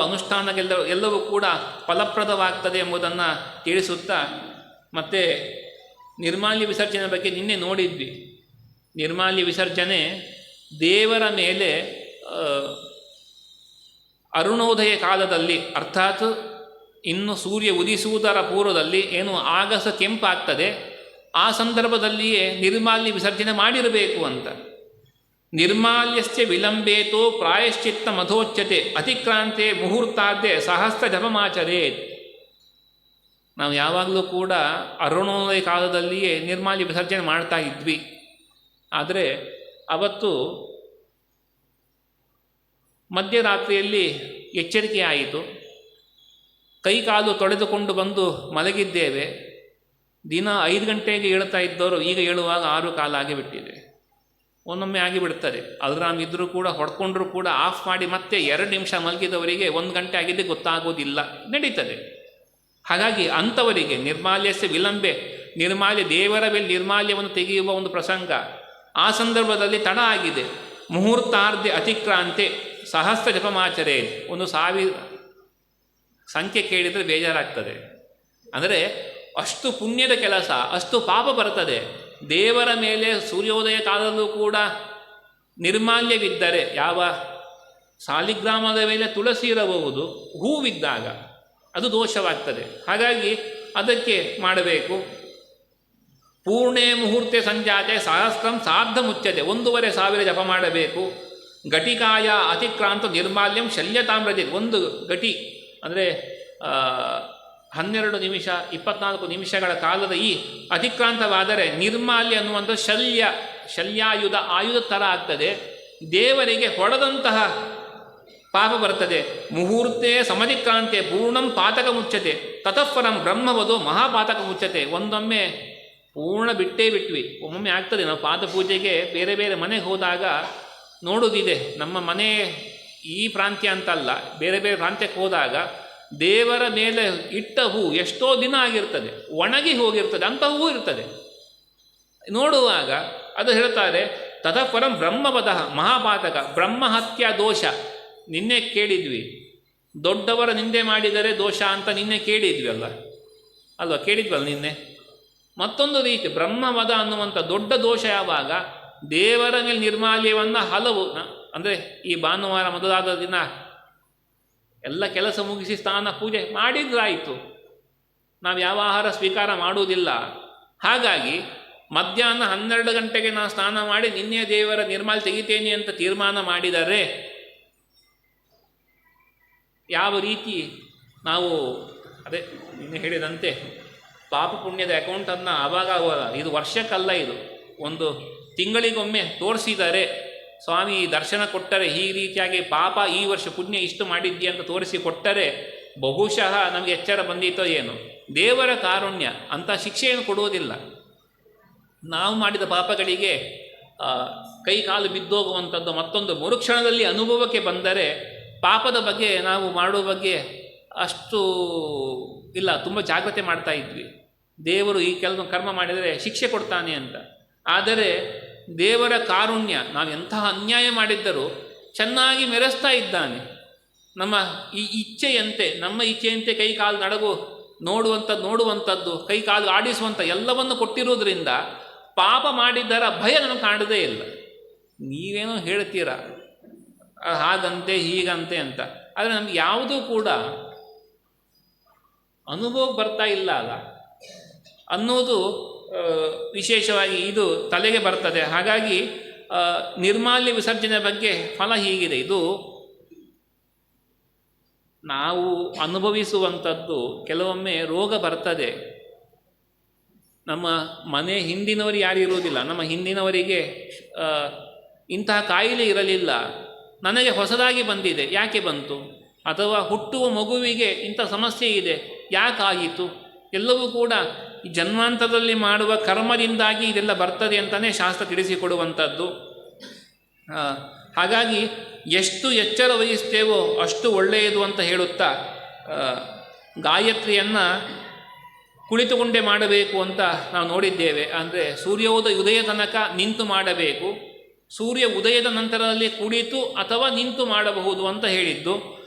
ಎಲ್ಲವೂ ಕೂಡ ಫಲಪ್ರದವಾಗ್ತದೆ ಎಂಬುದನ್ನು ತಿಳಿಸುತ್ತಾ, ಮತ್ತು ನಿರ್ಮಾಲ್ಯ ವಿಸರ್ಜನೆ ಬಗ್ಗೆ ನಿನ್ನೆ ನೋಡಿದ್ವಿ. ನಿರ್ಮಾಲ್ಯ ವಿಸರ್ಜನೆ ದೇವರ ಮೇಲೆ ಅರುಣೋದಯ ಕಾಲದಲ್ಲಿ, ಅರ್ಥಾತ್ ಇನ್ನು ಸೂರ್ಯ ಉದಿಸುವುದರ ಪೂರ್ವದಲ್ಲಿ ಏನು ಆಗಸ ಕೆಂಪಾಗ್ತದೆ, ಆ ಸಂದರ್ಭದಲ್ಲಿಯೇ ನಿರ್ಮಾಲ್ಯ ವಿಸರ್ಜನೆ ಮಾಡಿರಬೇಕು ಅಂತ. ನಿರ್ಮಾಲ್ಯಸ್ಯ ವಿಲಂಬೇತೋ ಪ್ರಾಯಶ್ಚಿತ್ತ ಮಧೋಚ್ಯತೆ ಅತಿಕ್ರಾಂತೆ ಮುಹೂರ್ತಾದ್ದೆ ಸಹಸ್ರ ಜಪಮಾಚರೇತ್. ನಾವು ಯಾವಾಗಲೂ ಕೂಡ ಅರುಣೋದಯ ಕಾಲದಲ್ಲಿಯೇ ನಿರ್ಮಾಲ್ಯ ವಿಸರ್ಜನೆ ಮಾಡ್ತಾ ಇದ್ವಿ. ಆದರೆ ಅವತ್ತು ಮಧ್ಯರಾತ್ರಿಯಲ್ಲಿ ಎಚ್ಚರಿಕೆ ಆಯಿತು. ಕೈಕಾಲು ತೊಳೆದುಕೊಂಡು ಬಂದು ಮಲಗಿದ್ದೇವೆ. ದಿನ 5 ಗಂಟೆಗೆ ಏಳ್ತಾ ಇದ್ದವರು ಈಗ ಏಳುವಾಗ 6 ಕಾಲ ಆಗಿಬಿಟ್ಟಿದೆ. ಒಂದೊಮ್ಮೆ ಆಗಿಬಿಡ್ತದೆ. ಅಲ್ರಾಮ್ ಇದ್ದರೂ ಕೂಡ ಹೊಡ್ಕೊಂಡ್ರೂ ಕೂಡ ಆಫ್ ಮಾಡಿ ಮತ್ತೆ 2 ನಿಮಿಷ ಮಲಗಿದವರಿಗೆ 1 ಗಂಟೆ ಆಗಿದ್ದೇ ಗೊತ್ತಾಗೋದಿಲ್ಲ, ನಡೀತದೆ. ಹಾಗಾಗಿ ಅಂಥವರಿಗೆ ನಿರ್ಮಾಲ್ಯಸ್ಯ ವಿಲಂಬೆ, ನಿರ್ಮಾಲ್ಯ ದೇವರ ಮೇಲೆ ನಿರ್ಮಾಲ್ಯವನ್ನು ತೆಗೆಯುವ ಒಂದು ಪ್ರಸಂಗ, ಆ ಸಂದರ್ಭದಲ್ಲಿ ತಡ ಆಗಿದೆ. ಮುಹೂರ್ತಾರ್ಧೆ ಅತಿಕ್ರಾಂತೆ ಸಹಸ್ರ ಜಪಮಾಚರೆ. 1000 ಸಂಖ್ಯೆ ಕೇಳಿದರೆ ಬೇಜಾರಾಗ್ತದೆ. ಅಂದರೆ ಅಷ್ಟು ಪುಣ್ಯದ ಕೆಲಸ, ಅಷ್ಟು ಪಾಪ ಬರ್ತದೆ. ದೇವರ ಮೇಲೆ ಸೂರ್ಯೋದಯ ಕಾಲದಲ್ಲೂ ಕೂಡ ನಿರ್ಮಾಲ್ಯವಿದ್ದರೆ, ಯಾವ ಸಾಲಿಗ್ರಾಮದ ಮೇಲೆ ತುಳಸಿ ಇರಬಹುದು, ಹೂವಿದ್ದಾಗ ಅದು ದೋಷವಾಗ್ತದೆ. ಹಾಗಾಗಿ ಅದಕ್ಕೆ ಮಾಡಬೇಕು. ಪೂರ್ಣೇ ಮುಹೂರ್ತೆ ಸಂಜಾತೆ ಸಹಸ್ರಂ ಸಾರ್ಧ ಮುಚ್ಚತೆ. 1,500 ಜಪ ಮಾಡಬೇಕು. ಘಟಿಕಾಯ ಅತಿಕ್ರಾಂತ ನಿರ್ಮಾಲ್ಯಂ ಶಲ್ಯತಾಮ್ರಜೆ. 1 ಘಟಿ ಅಂದರೆ 12 ನಿಮಿಷ 24 ನಿಮಿಷಗಳ ಕಾಲದ ಈ ಅತಿಕ್ರಾಂತವಾದರೆ ನಿರ್ಮಾಲ್ಯ ಅನ್ನುವಂಥ ಶಲ್ಯಾಯುಧ ಆಯುಧ ಥರ ಆಗ್ತದೆ. ದೇವರಿಗೆ ಹೊಡೆದಂತಹ ಪಾಪ ಬರ್ತದೆ. ಮುಹೂರ್ತೆ ಸಮತಿಕ್ರಾಂತೆ ಪೂರ್ಣಂ ಪಾತಕ ಮುಚ್ಚತೆ ತತಃಪರಂ ಬ್ರಹ್ಮವಧೋ ಮಹಾಪಾತಕ ಮುಚ್ಚತೆ. ಒಂದೊಮ್ಮೆ ಪೂರ್ಣ ಬಿಟ್ಟೇ ಬಿಟ್ವಿ. ಒಮ್ಮೊಮ್ಮೆ ಆಗ್ತದೆ. ನಾವು ಪಾದ ಪೂಜೆಗೆ ಬೇರೆ ಬೇರೆ ಮನೆಗೆ ಹೋದಾಗ ನೋಡೋದಿದೆ. ನಮ್ಮ ಮನೆ ಈ ಪ್ರಾಂತ್ಯ ಅಂತಲ್ಲ, ಬೇರೆ ಬೇರೆ ಪ್ರಾಂತ್ಯಕ್ಕೆ ಹೋದಾಗ ದೇವರ ಮೇಲೆ ಇಟ್ಟ ಹೂ ಎಷ್ಟೋ ದಿನ ಆಗಿರ್ತದೆ, ಒಣಗಿ ಹೋಗಿರ್ತದೆ, ಅಂಥ ಹೂ ಇರ್ತದೆ. ನೋಡುವಾಗ ಅದು ಹೇಳ್ತಾರೆ ತತಃಪರಂ ಬ್ರಹ್ಮವಧಃ ಮಹಾಪಾತಕ. ಬ್ರಹ್ಮಹತ್ಯ ದೋಷ ನಿನ್ನೆ ಕೇಳಿದ್ವಿ. ದೊಡ್ಡವರ ನಿಂದೆ ಮಾಡಿದರೆ ದೋಷ ಅಂತ ನಿನ್ನೆ ಕೇಳಿದ್ವಿ ಅಲ್ವಾ ಕೇಳಿದ್ವಲ್ಲ ನಿನ್ನೆ. ಮತ್ತೊಂದು ರೀತಿ ಬ್ರಹ್ಮವಧ ಅನ್ನುವಂಥ ದೊಡ್ಡ ದೋಷ ಯಾವಾಗ ದೇವರ ಮೇಲೆ ನಿರ್ಮಾಲ್ಯವನ್ನು ಹಲವು, ಅಂದರೆ ಈ ಭಾನುವಾರ ಮೊದಲಾದ ದಿನ ಎಲ್ಲ ಕೆಲಸ ಮುಗಿಸಿ ಸ್ನಾನ ಪೂಜೆ ಮಾಡಿದ್ರಾಯಿತು, ನಾವು ಯಾವ ಆಹಾರ ಸ್ವೀಕಾರ ಮಾಡುವುದಿಲ್ಲ. ಹಾಗಾಗಿ ಮಧ್ಯಾಹ್ನ 12 ಗಂಟೆಗೆ ನಾನು ಸ್ನಾನ ಮಾಡಿ ನಿನ್ನೆ ದೇವರ ನಿರ್ಮಾಲ್ಯ ತೆಗಿತೇನೆ ಅಂತ ತೀರ್ಮಾನ ಮಾಡಿದರೆ ಯಾವ ರೀತಿ ನಾವು ಅದೇ ನಿನ್ನೆ ಹೇಳಿದಂತೆ ಪಾಪ ಪುಣ್ಯದ ಅಕೌಂಟನ್ನು ಆವಾಗ ಇದು ವರ್ಷಕ್ಕಲ್ಲ, ಇದು 1 ತಿಂಗಳಿಗೊಮ್ಮೆ ತೋರಿಸಿದರೆ, ಸ್ವಾಮಿ ದರ್ಶನ ಕೊಟ್ಟರೆ ಈ ರೀತಿಯಾಗಿ ಪಾಪ ಈ ವರ್ಷ ಪುಣ್ಯ ಇಷ್ಟು ಮಾಡಿದ್ದಿ ಅಂತ ತೋರಿಸಿ ಕೊಟ್ಟರೆ ಬಹುಶಃ ನಮಗೆ ಎಚ್ಚರ ಬಂದಿತ್ತೋ ಏನು. ದೇವರ ಕಾರುಣ್ಯ ಅಂಥ ಶಿಕ್ಷೆಯನ್ನು ಕೊಡುವುದಿಲ್ಲ. ನಾವು ಮಾಡಿದ ಪಾಪಗಳಿಗೆ ಕೈ ಕಾಲು ಬಿದ್ದೋಗುವಂಥದ್ದು ಮತ್ತೊಂದು ಮರುಕ್ಷಣದಲ್ಲಿ ಅನುಭವಕ್ಕೆ ಬಂದರೆ ಪಾಪದ ಬಗ್ಗೆ ನಾವು ಮಾಡುವ ಬಗ್ಗೆ ಅಷ್ಟು ಇಲ್ಲ, ತುಂಬ ಜಾಗ್ರತೆ ಮಾಡ್ತಾ ಇದ್ವಿ. ದೇವರು ಈ ಕೆಲವು ಕರ್ಮ ಮಾಡಿದರೆ ಶಿಕ್ಷೆ ಕೊಡ್ತಾನೆ ಅಂತ. ಆದರೆ ದೇವರ ಕಾರುಣ್ಯ, ನಾವು ಎಂತಹ ಅನ್ಯಾಯ ಮಾಡಿದ್ದರೂ ಚೆನ್ನಾಗಿ ಮೆರೆಸ್ತಾ ಇದ್ದಾನೆ. ನಮ್ಮ ಈ ಇಚ್ಛೆಯಂತೆ, ನಮ್ಮ ಇಚ್ಛೆಯಂತೆ ಕೈ ಕಾಲು ನಡಗು ನೋಡುವಂಥದ್ದು ಕೈ ಕಾಲು ಆಡಿಸುವಂಥ ಎಲ್ಲವನ್ನು ಕೊಟ್ಟಿರುವುದರಿಂದ ಪಾಪ ಮಾಡಿದ್ದರ ಭಯ ನಮಗೆ ಕಾಣದೇ ಇಲ್ಲ. ನೀವೇನೋ ಹೇಳ್ತೀರಾ ಹಾಗಂತೆ ಹೀಗಂತೆ ಅಂತ, ಆದರೆ ನಮ್ಗೆ ಯಾವುದೂ ಕೂಡ ಅನುಭವಕ್ಕೆ ಬರ್ತಾ ಇಲ್ಲ ಅಲ್ಲ ಅನ್ನೋದು ವಿಶೇಷವಾಗಿ ಇದು ತಲೆಗೆ ಬರ್ತದೆ. ಹಾಗಾಗಿ ನಿರ್ಮಾಲ್ಯ ವಿಸರ್ಜನೆ ಬಗ್ಗೆ ಫಲ ಹೀಗಿದೆ. ಇದು ನಾವು ಅನುಭವಿಸುವಂಥದ್ದು. ಕೆಲವೊಮ್ಮೆ ರೋಗ ಬರ್ತದೆ. ನಮ್ಮ ಮನೆ ಹಿಂದಿನವರು ಯಾರು ಇರುವುದಿಲ್ಲ, ನಮ್ಮ ಹಿಂದಿನವರಿಗೆ ಇಂತಹ ಕಾಯಿಲೆ ಇರಲಿಲ್ಲ, ನನಗೆ ಹೊಸದಾಗಿ ಬಂದಿದೆ, ಯಾಕೆ ಬಂತು? ಅಥವಾ ಹುಟ್ಟುವ ಮಗುವಿಗೆ ಇಂಥ ಸಮಸ್ಯೆ ಇದೆ, ಯಾಕಾಯಿತು? ಎಲ್ಲವೂ ಕೂಡ ಈ ಜನ್ಮಾಂತರದಲ್ಲಿ ಮಾಡುವ ಕರ್ಮದಿಂದಾಗಿ ಇದೆಲ್ಲ ಬರ್ತದೆ ಅಂತಲೇ ಶಾಸ್ತ್ರ ತಿಳಿಸಿಕೊಡುವಂಥದ್ದು. ಹಾಗಾಗಿ ಎಷ್ಟು ಎಚ್ಚರ ವಹಿಸ್ತೇವೋ ಅಷ್ಟು ಒಳ್ಳೆಯದು ಅಂತ ಹೇಳುತ್ತಾ ಗಾಯತ್ರಿಯನ್ನು ಕುಳಿತುಕೊಂಡೇ ಮಾಡಬೇಕು ಅಂತ ನಾವು ನೋಡಿದ್ದೇವೆ. ಅಂದರೆ ಉದಯ ತನಕ ನಿಂತು ಮಾಡಬೇಕು, ಸೂರ್ಯ ಉದಯದ ನಂತರದಲ್ಲಿ ಕುಳಿತು ಅಥವಾ ನಿಂತು ಮಾಡಬಹುದು ಅಂತ ಹೇಳಿದ್ದು.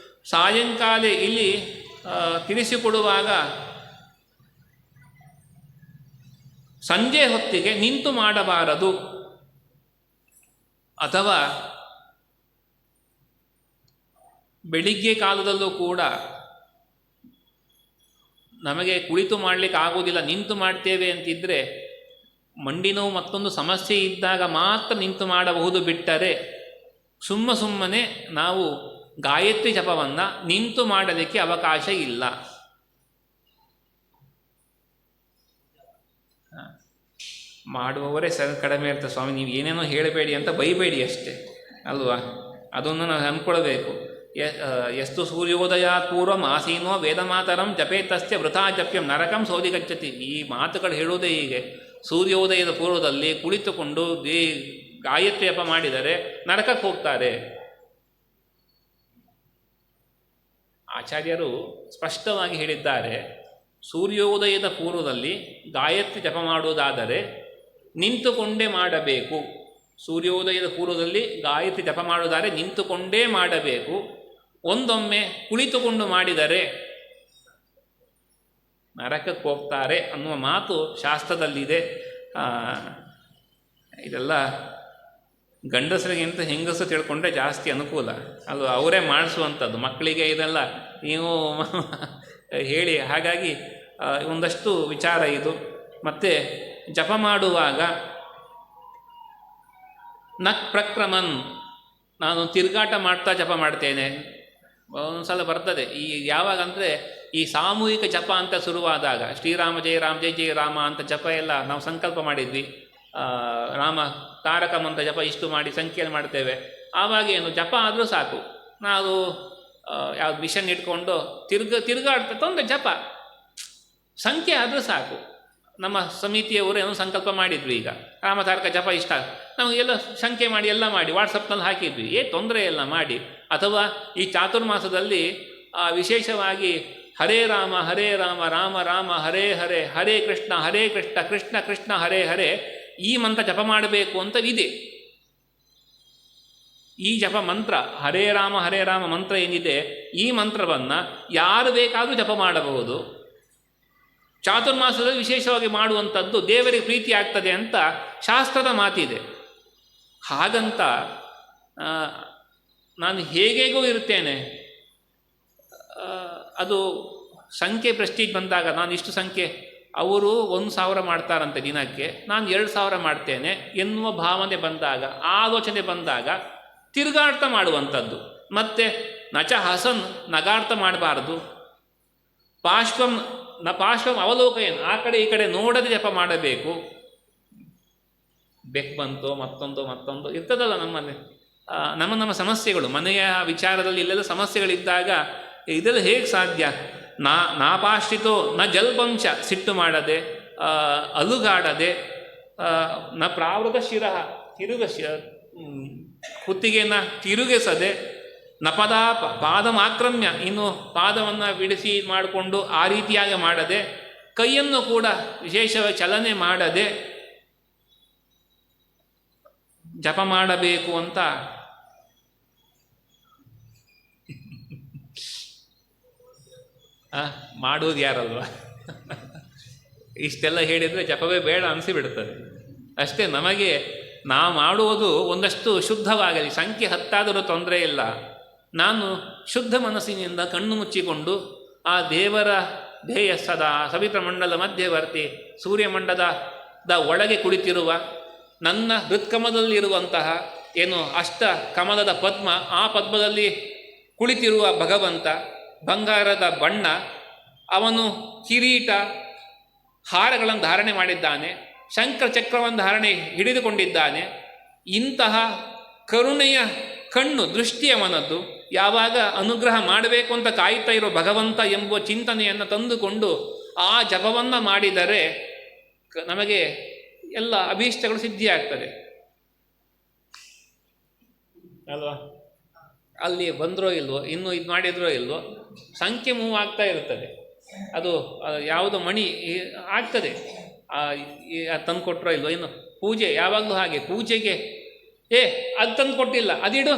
ಸಾಯಂಕಾಲ ಇಲ್ಲಿ ತಿಳಿಸಿಕೊಡುವಾಗ ಸಂಜೆ ಹೊತ್ತಿಗೆ ನಿಂತು ಮಾಡಬಾರದು, ಅಥವಾ ಬೆಳಿಗ್ಗೆ ಕಾಲದಲ್ಲೂ ಕೂಡ ನಮಗೆ ಕುಳಿತು ಮಾಡಲಿಕ್ಕೆ ಆಗೋದಿಲ್ಲ, ನಿಂತು ಮಾಡ್ತೇವೆ ಅಂತಿದ್ದರೆ ಮಂಡಿ ನೋವು ಮತ್ತೊಂದು ಸಮಸ್ಯೆ ಇದ್ದಾಗ ಮಾತ್ರ ನಿಂತು ಮಾಡಬಹುದು. ಬಿಟ್ಟರೆ ಸುಮ್ಮನೆ ನಾವು ಗಾಯತ್ರಿ ಜಪವನ್ನು ನಿಂತು ಮಾಡಲಿಕ್ಕೆ ಅವಕಾಶ ಇಲ್ಲ. ಮಾಡುವವರೇ ಕಡಿಮೆ ಇರ್ತಾರೆ ಸ್ವಾಮಿ, ನೀವು ಏನೇನೋ ಹೇಳಬೇಡಿ ಅಂತ ಬೈಬೇಡಿ ಅಷ್ಟೇ ಅಲ್ವಾ. ಅದನ್ನು ನಾವು ಅಂದ್ಕೊಳ್ಬೇಕು. ಎಷ್ಟು ಸೂರ್ಯೋದಯ ಪೂರ್ವಂ ಆಸೀನೋ ವೇದಮಾತರಂ ಜಪೇತಸ್ಯ ವೃಥಾ ಜಪ್ಯಂ ನರಕಂ ಸೋದಿಗಚ್ಚತಿ. ಈ ಮಾತುಗಳು ಹೇಳುವುದೇ ಹೀಗೆ. ಸೂರ್ಯೋದಯದ ಪೂರ್ವದಲ್ಲಿ ಕುಳಿತುಕೊಂಡು ಗಾಯತ್ರಿ ಜಪ ಮಾಡಿದರೆ ನರಕಕ್ಕೆ ಹೋಗ್ತಾರೆ. ಆಚಾರ್ಯರು ಸ್ಪಷ್ಟವಾಗಿ ಹೇಳಿದ್ದಾರೆ, ಸೂರ್ಯೋದಯದ ಪೂರ್ವದಲ್ಲಿ ಗಾಯತ್ರಿ ಜಪ ಮಾಡುವುದಾದರೆ ನಿಂತುಕೊಂಡೇ ಮಾಡಬೇಕು. ಸೂರ್ಯೋದಯದ ಪೂರ್ವದಲ್ಲಿ ಗಾಯತ್ರಿ ಜಪ ಮಾಡುವುದಾದರೆ ನಿಂತುಕೊಂಡೇ ಮಾಡಬೇಕು. ಒಂದೊಮ್ಮೆ ಕುಳಿತುಕೊಂಡು ಮಾಡಿದರೆ ನರಕಕ್ಕೆ ಹೋಗ್ತಾರೆ ಅನ್ನುವ ಮಾತು ಶಾಸ್ತ್ರದಲ್ಲಿದೆ. ಇದೆಲ್ಲ ಗಂಡಸರಿಗಿಂತ ಹೆಂಗಸರು ತಿಳ್ಕೊಂಡ್ರೆ ಜಾಸ್ತಿ ಅನುಕೂಲ ಅಲ್ವಾ, ಅವರೇ ಮಾಡಿಸುವಂಥದ್ದು. ಮಕ್ಕಳಿಗೆ ಇದೆಲ್ಲ ನೀವು ಹೇಳಿ, ಹಾಗಾಗಿ ಒಂದಷ್ಟು ವಿಚಾರ ಇದು. ಮತ್ತು ಜಪ ಮಾಡುವಾಗ ನಕ್ ಪ್ರಕ್ರಮನ್, ನಾನು ತಿರುಗಾಟ ಮಾಡ್ತಾ ಜಪ ಮಾಡ್ತೇನೆ. ಒಂದು ಸಲ ಬರ್ತದೆ ಈ ಯಾವಾಗ ಅಂದರೆ ಈ ಸಾಮೂಹಿಕ ಜಪ ಅಂತ ಶುರುವಾದಾಗ, ಶ್ರೀರಾಮ ಜಯ ರಾಮ ಜಯ ಜಯ ರಾಮ ಅಂತ ಜಪ ಎಲ್ಲ ನಾವು ಸಂಕಲ್ಪ ಮಾಡಿದ್ವಿ. ರಾಮ ತಾರಕ ಮಂತ್ರ ಜಪ ಇಷ್ಟು ಮಾಡಿ ಸಂಖ್ಯೆಯಲ್ಲಿ ಮಾಡ್ತೇವೆ. ಆವಾಗ ಏನು ಜಪ ಆದರೂ ಸಾಕು, ನಾವು ಯಾವ್ದು ಮಿಷನ್ ಇಟ್ಕೊಂಡು ತಿರುಗಾಡ್ತಾ ತೊಂದರೆ ಜಪ ಸಂಖ್ಯೆ ಆದರೂ ಸಾಕು. ನಮ್ಮ ಸಮಿತಿಯವರು ಏನೋ ಸಂಕಲ್ಪ ಮಾಡಿದ್ವಿ, ಈಗ ರಾಮತಾರಕ ಜಪ ಇಷ್ಟ, ನಮಗೆಲ್ಲ ಸಂಖ್ಯೆ ಮಾಡಿ ಎಲ್ಲ ಮಾಡಿ ವಾಟ್ಸಪ್ನಲ್ಲಿ ಹಾಕಿದ್ವಿ, ತೊಂದರೆ ಎಲ್ಲ ಮಾಡಿ. ಅಥವಾ ಈ ಚಾತುರ್ಮಾಸದಲ್ಲಿ ವಿಶೇಷವಾಗಿ ಹರೇ ರಾಮ ರಾಮ ರಾಮ ಹರೇ ಹರೇ, ಹರೇ ಕೃಷ್ಣ ಕೃಷ್ಣ ಕೃಷ್ಣ ಹರೇ ಹರೇ, ಈ ಮಂತ್ರ ಜಪ ಮಾಡಬೇಕು ಅಂತ ಇದೆ. ಈ ಜಪ ಮಂತ್ರ ಹರೇ ರಾಮ ಮಂತ್ರ ಏನಿದೆ, ಈ ಮಂತ್ರವನ್ನು ಯಾರು ಬೇಕಾದರೂ ಜಪ ಮಾಡಬಹುದು. ಚಾತುರ್ಮಾಸದಲ್ಲಿ ವಿಶೇಷವಾಗಿ ಮಾಡುವಂಥದ್ದು ದೇವರಿಗೆ ಪ್ರೀತಿ ಆಗ್ತದೆ ಅಂತ ಶಾಸ್ತ್ರದ ಮಾತಿದೆ. ಹಾಗಂತ ನಾನು ಹೇಗೇಗೋ ಇರ್ತೇನೆ, ಅದು ಸಂಖ್ಯೆ ಪ್ರೆಸ್ಟೀಜ್ ಬಂದಾಗ ನಾನು ಇಷ್ಟು ಸಂಖ್ಯೆ, ಅವರು 1,000 ಮಾಡ್ತಾರಂತೆ ದಿನಕ್ಕೆ, ನಾನು 2,000 ಮಾಡ್ತೇನೆ ಎನ್ನುವ ಭಾವನೆ ಬಂದಾಗ, ಆಲೋಚನೆ ಬಂದಾಗ ತಿರುಗಾಡ್ತಾ ಮಾಡುವಂಥದ್ದು. ಮತ್ತು ನಚ ಹಸನ್, ನಗಾಡ್ತಾ ಮಾಡಬಾರ್ದು. ಪಾರ್ಶ್ವಂ ಅವಲೋಕಯನ್, ಆ ಕಡೆ ಈ ಕಡೆ ನೋಡದೆ ಜಪ ಮಾಡಬೇಕು. ಬೆಕ್ ಬಂತು ಮತ್ತೊಂದು ಇರ್ತದಲ್ಲ ನಮ್ಮ ಸಮಸ್ಯೆಗಳು, ಮನೆಯ ವಿಚಾರದಲ್ಲಿ ಇಲ್ಲೆಲ್ಲ ಸಮಸ್ಯೆಗಳಿದ್ದಾಗ ಇದೆಲ್ಲ ಹೇಗೆ ಸಾಧ್ಯ? ನಾಪಾಶ್ರಿತೋ ನ ಜಲ್ಪಂಶ, ಸಿಟ್ಟು ಮಾಡದೆ, ಅಲುಗಾಡದೆ, ನ ಪ್ರಾವೃತ ಶಿರಃ, ಕುತ್ತಿಗೆಯನ್ನು ತಿರುಗಿಸದೆ, ನ ಪಾದಮಾಕ್ರಮ್ಯ, ಇನ್ನು ಪಾದವನ್ನು ಬಿಡಿಸಿ ಮಾಡಿಕೊಂಡು ಆ ರೀತಿಯಾಗಿ ಮಾಡದೆ, ಕೈಯನ್ನು ಕೂಡ ವಿಶೇಷವಾಗಿ ಚಲನೆ ಮಾಡದೆ ಜಪ ಮಾಡಬೇಕು ಅಂತ ಮಾಡುವುದು ಯಾರಲ್ವ? ಇಷ್ಟೆಲ್ಲ ಹೇಳಿದರೆ ಜಪವೇ ಬೇಡ ಅನಿಸಿಬಿಡ್ತದೆ ಅಷ್ಟೇ. ನಮಗೆ ನಾವು ಮಾಡುವುದು ಒಂದಷ್ಟು ಶುದ್ಧವಾಗಲಿ, ಸಂಖ್ಯೆ 10 ತೊಂದರೆ ಇಲ್ಲ. ನಾನು ಶುದ್ಧ ಮನಸ್ಸಿನಿಂದ ಕಣ್ಣು ಮುಚ್ಚಿಕೊಂಡು ಆ ದೇವರ ಧ್ಯೇಯ ಸದಾ ಸವಿತ್ರ ಮಂಡಲ ಮಧ್ಯವರ್ತಿ ಸೂರ್ಯಮಂಡಲದ ಒಳಗೆ ಕುಳಿತಿರುವ ನನ್ನ ಹೃತ್ಕಮದಲ್ಲಿರುವಂತಹ ಏನು ಅಷ್ಟ ಕಮಲದ ಪದ್ಮ, ಆ ಪದ್ಮದಲ್ಲಿ ಕುಳಿತಿರುವ ಭಗವಂತ, ಬಂಗಾರದ ಬಣ್ಣ, ಅವನು ಕಿರೀಟ ಹಾರಗಳನ್ನು ಧಾರಣೆ ಮಾಡಿದ್ದಾನೆ, ಶಂಕರ ಚಕ್ರವನ್ನು ಧಾರಣೆ ಹಿಡಿದುಕೊಂಡಿದ್ದಾನೆ. ಇಂತಹ ಕರುಣೆಯ ಕಣ್ಣು ದೃಷ್ಟಿ ಅವನದ್ದು. ಯಾವಾಗ ಅನುಗ್ರಹ ಮಾಡಬೇಕು ಅಂತ ಕಾಯ್ತಾ ಇರೋ ಭಗವಂತ ಎಂಬುವ ಚಿಂತನೆಯನ್ನು ತಂದುಕೊಂಡು ಆ ಜಪವನ್ನು ಮಾಡಿದರೆ ನಮಗೆ ಎಲ್ಲ ಅಭೀಷ್ಟಗಳು ಸಿದ್ಧಿಯಾಗ್ತದೆ ಅಲ್ವಾ? ಅಲ್ಲಿ ಬಂದರೋ ಇಲ್ವೋ, ಇನ್ನೂ ಇದು ಮಾಡಿದ್ರೋ ಇಲ್ವೋ, ಸಂಖ್ಯೆ ಮೂವ್ ಆಗ್ತಾ ಇರ್ತದೆ. ಅದು ಯಾವುದೋ ಮಣಿ ಆಗ್ತದೆ, ತಂದು ಕೊಟ್ಟರೋ ಇಲ್ವೋ ಇನ್ನು ಪೂಜೆ ಯಾವಾಗಲೂ ಹಾಗೆ, ಪೂಜೆಗೆ ಅದು ತಂದು ಕೊಟ್ಟಿಲ್ಲ ಅದಿಡು,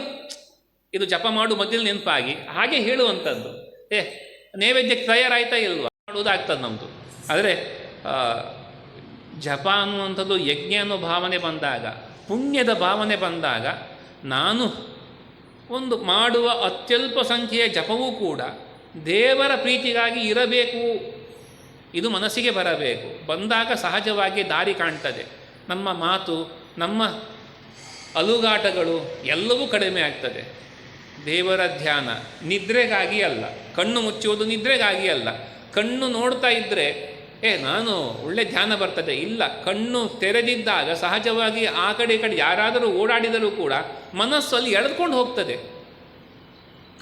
ಇದು ಜಪ ಮಾಡು ಮೊದಲು ನೆನಪಾಗಿ ಹಾಗೆ ಹೇಳುವಂಥದ್ದು. ನೈವೇದ್ಯಕ್ಕೆ ತಯಾರಾಯ್ತಾ ಇಲ್ವಾ ಮಾಡುವುದಾಗ್ತದೆ ನಮ್ಮದು. ಆದರೆ ಜಪ ಅನ್ನುವಂಥದ್ದು ಯಜ್ಞ ಅನ್ನೋ ಭಾವನೆ ಬಂದಾಗ, ಪುಣ್ಯದ ಭಾವನೆ ಬಂದಾಗ, ನಾನು ಒಂದು ಮಾಡುವ ಅತ್ಯಲ್ಪ ಸಂಖ್ಯೆಯ ಜಪವೂ ಕೂಡ ದೇವರ ಪ್ರೀತಿಗಾಗಿ ಇರಬೇಕು, ಇದು ಮನಸ್ಸಿಗೆ ಬರಬೇಕು. ಬಂದಾಗ ಸಹಜವಾಗಿ ದಾರಿ ಕಾಣ್ತದೆ. ನಮ್ಮ ಮಾತು, ನಮ್ಮ ಅಲುಗಾಟಗಳು ಎಲ್ಲವೂ ಕಡಿಮೆ ಆಗ್ತದೆ. ದೇವರ ಧ್ಯಾನ ನಿದ್ರೆಗಾಗಿ ಅಲ್ಲ, ಕಣ್ಣು ಮುಚ್ಚುವುದು ನಿದ್ರೆಗಾಗಿ ಅಲ್ಲ. ಕಣ್ಣು ನೋಡ್ತಾ ಇದ್ದರೆ ನಾನು ಒಳ್ಳೆ ಧ್ಯಾನ ಬರ್ತದೆ, ಇಲ್ಲ. ಕಣ್ಣು ತೆರೆದಿದ್ದಾಗ ಸಹಜವಾಗಿ ಆ ಕಡೆ ಈ ಕಡೆ ಯಾರಾದರೂ ಓಡಾಡಿದರೂ ಕೂಡ ಮನಸ್ಸಲ್ಲಿ ಎಳೆದುಕೊಂಡು ಹೋಗ್ತದೆ.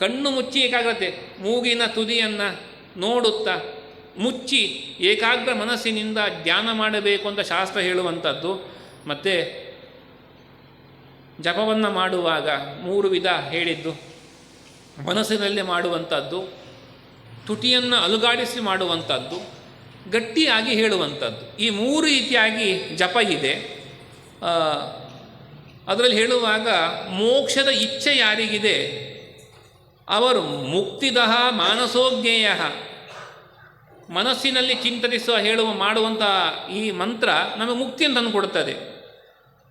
ಕಣ್ಣು ಮುಚ್ಚಿ ಏಕಾಗ್ರತೆ, ಮೂಗಿನ ತುದಿಯನ್ನು ನೋಡುತ್ತಾ ಮುಚ್ಚಿ ಏಕಾಗ್ರ ಮನಸ್ಸಿನಿಂದ ಧ್ಯಾನ ಮಾಡಬೇಕು ಅಂತ ಶಾಸ್ತ್ರ ಹೇಳುವಂಥದ್ದು. ಮತ್ತು ಜಪವನ್ನು ಮಾಡುವಾಗ 3 ವಿಧ ಹೇಳಿದ್ದು, ಮನಸ್ಸಿನಲ್ಲೇ ಮಾಡುವಂಥದ್ದು, ತುಟಿಯನ್ನು ಅಲುಗಾಡಿಸಿ ಮಾಡುವಂಥದ್ದು, ಗಟ್ಟಿಯಾಗಿ ಹೇಳುವಂಥದ್ದು. ಈ 3 ರೀತಿಯಾಗಿ ಜಪ ಇದೆ. ಅದರಲ್ಲಿ ಹೇಳುವಾಗ ಮೋಕ್ಷದ ಇಚ್ಛೆ ಯಾರಿಗಿದೆ ಅವರು ಮುಕ್ತಿದಃ ಮಾನಸೋಜ್ಞೇಯ, ಮನಸ್ಸಿನಲ್ಲಿ ಚಿಂತನಿಸುವ ಮಾಡುವಂಥ ಈ ಮಂತ್ರ ನಮಗೆ ಮುಕ್ತಿಯನ್ನು ತಂದು ಕೊಡುತ್ತದೆ.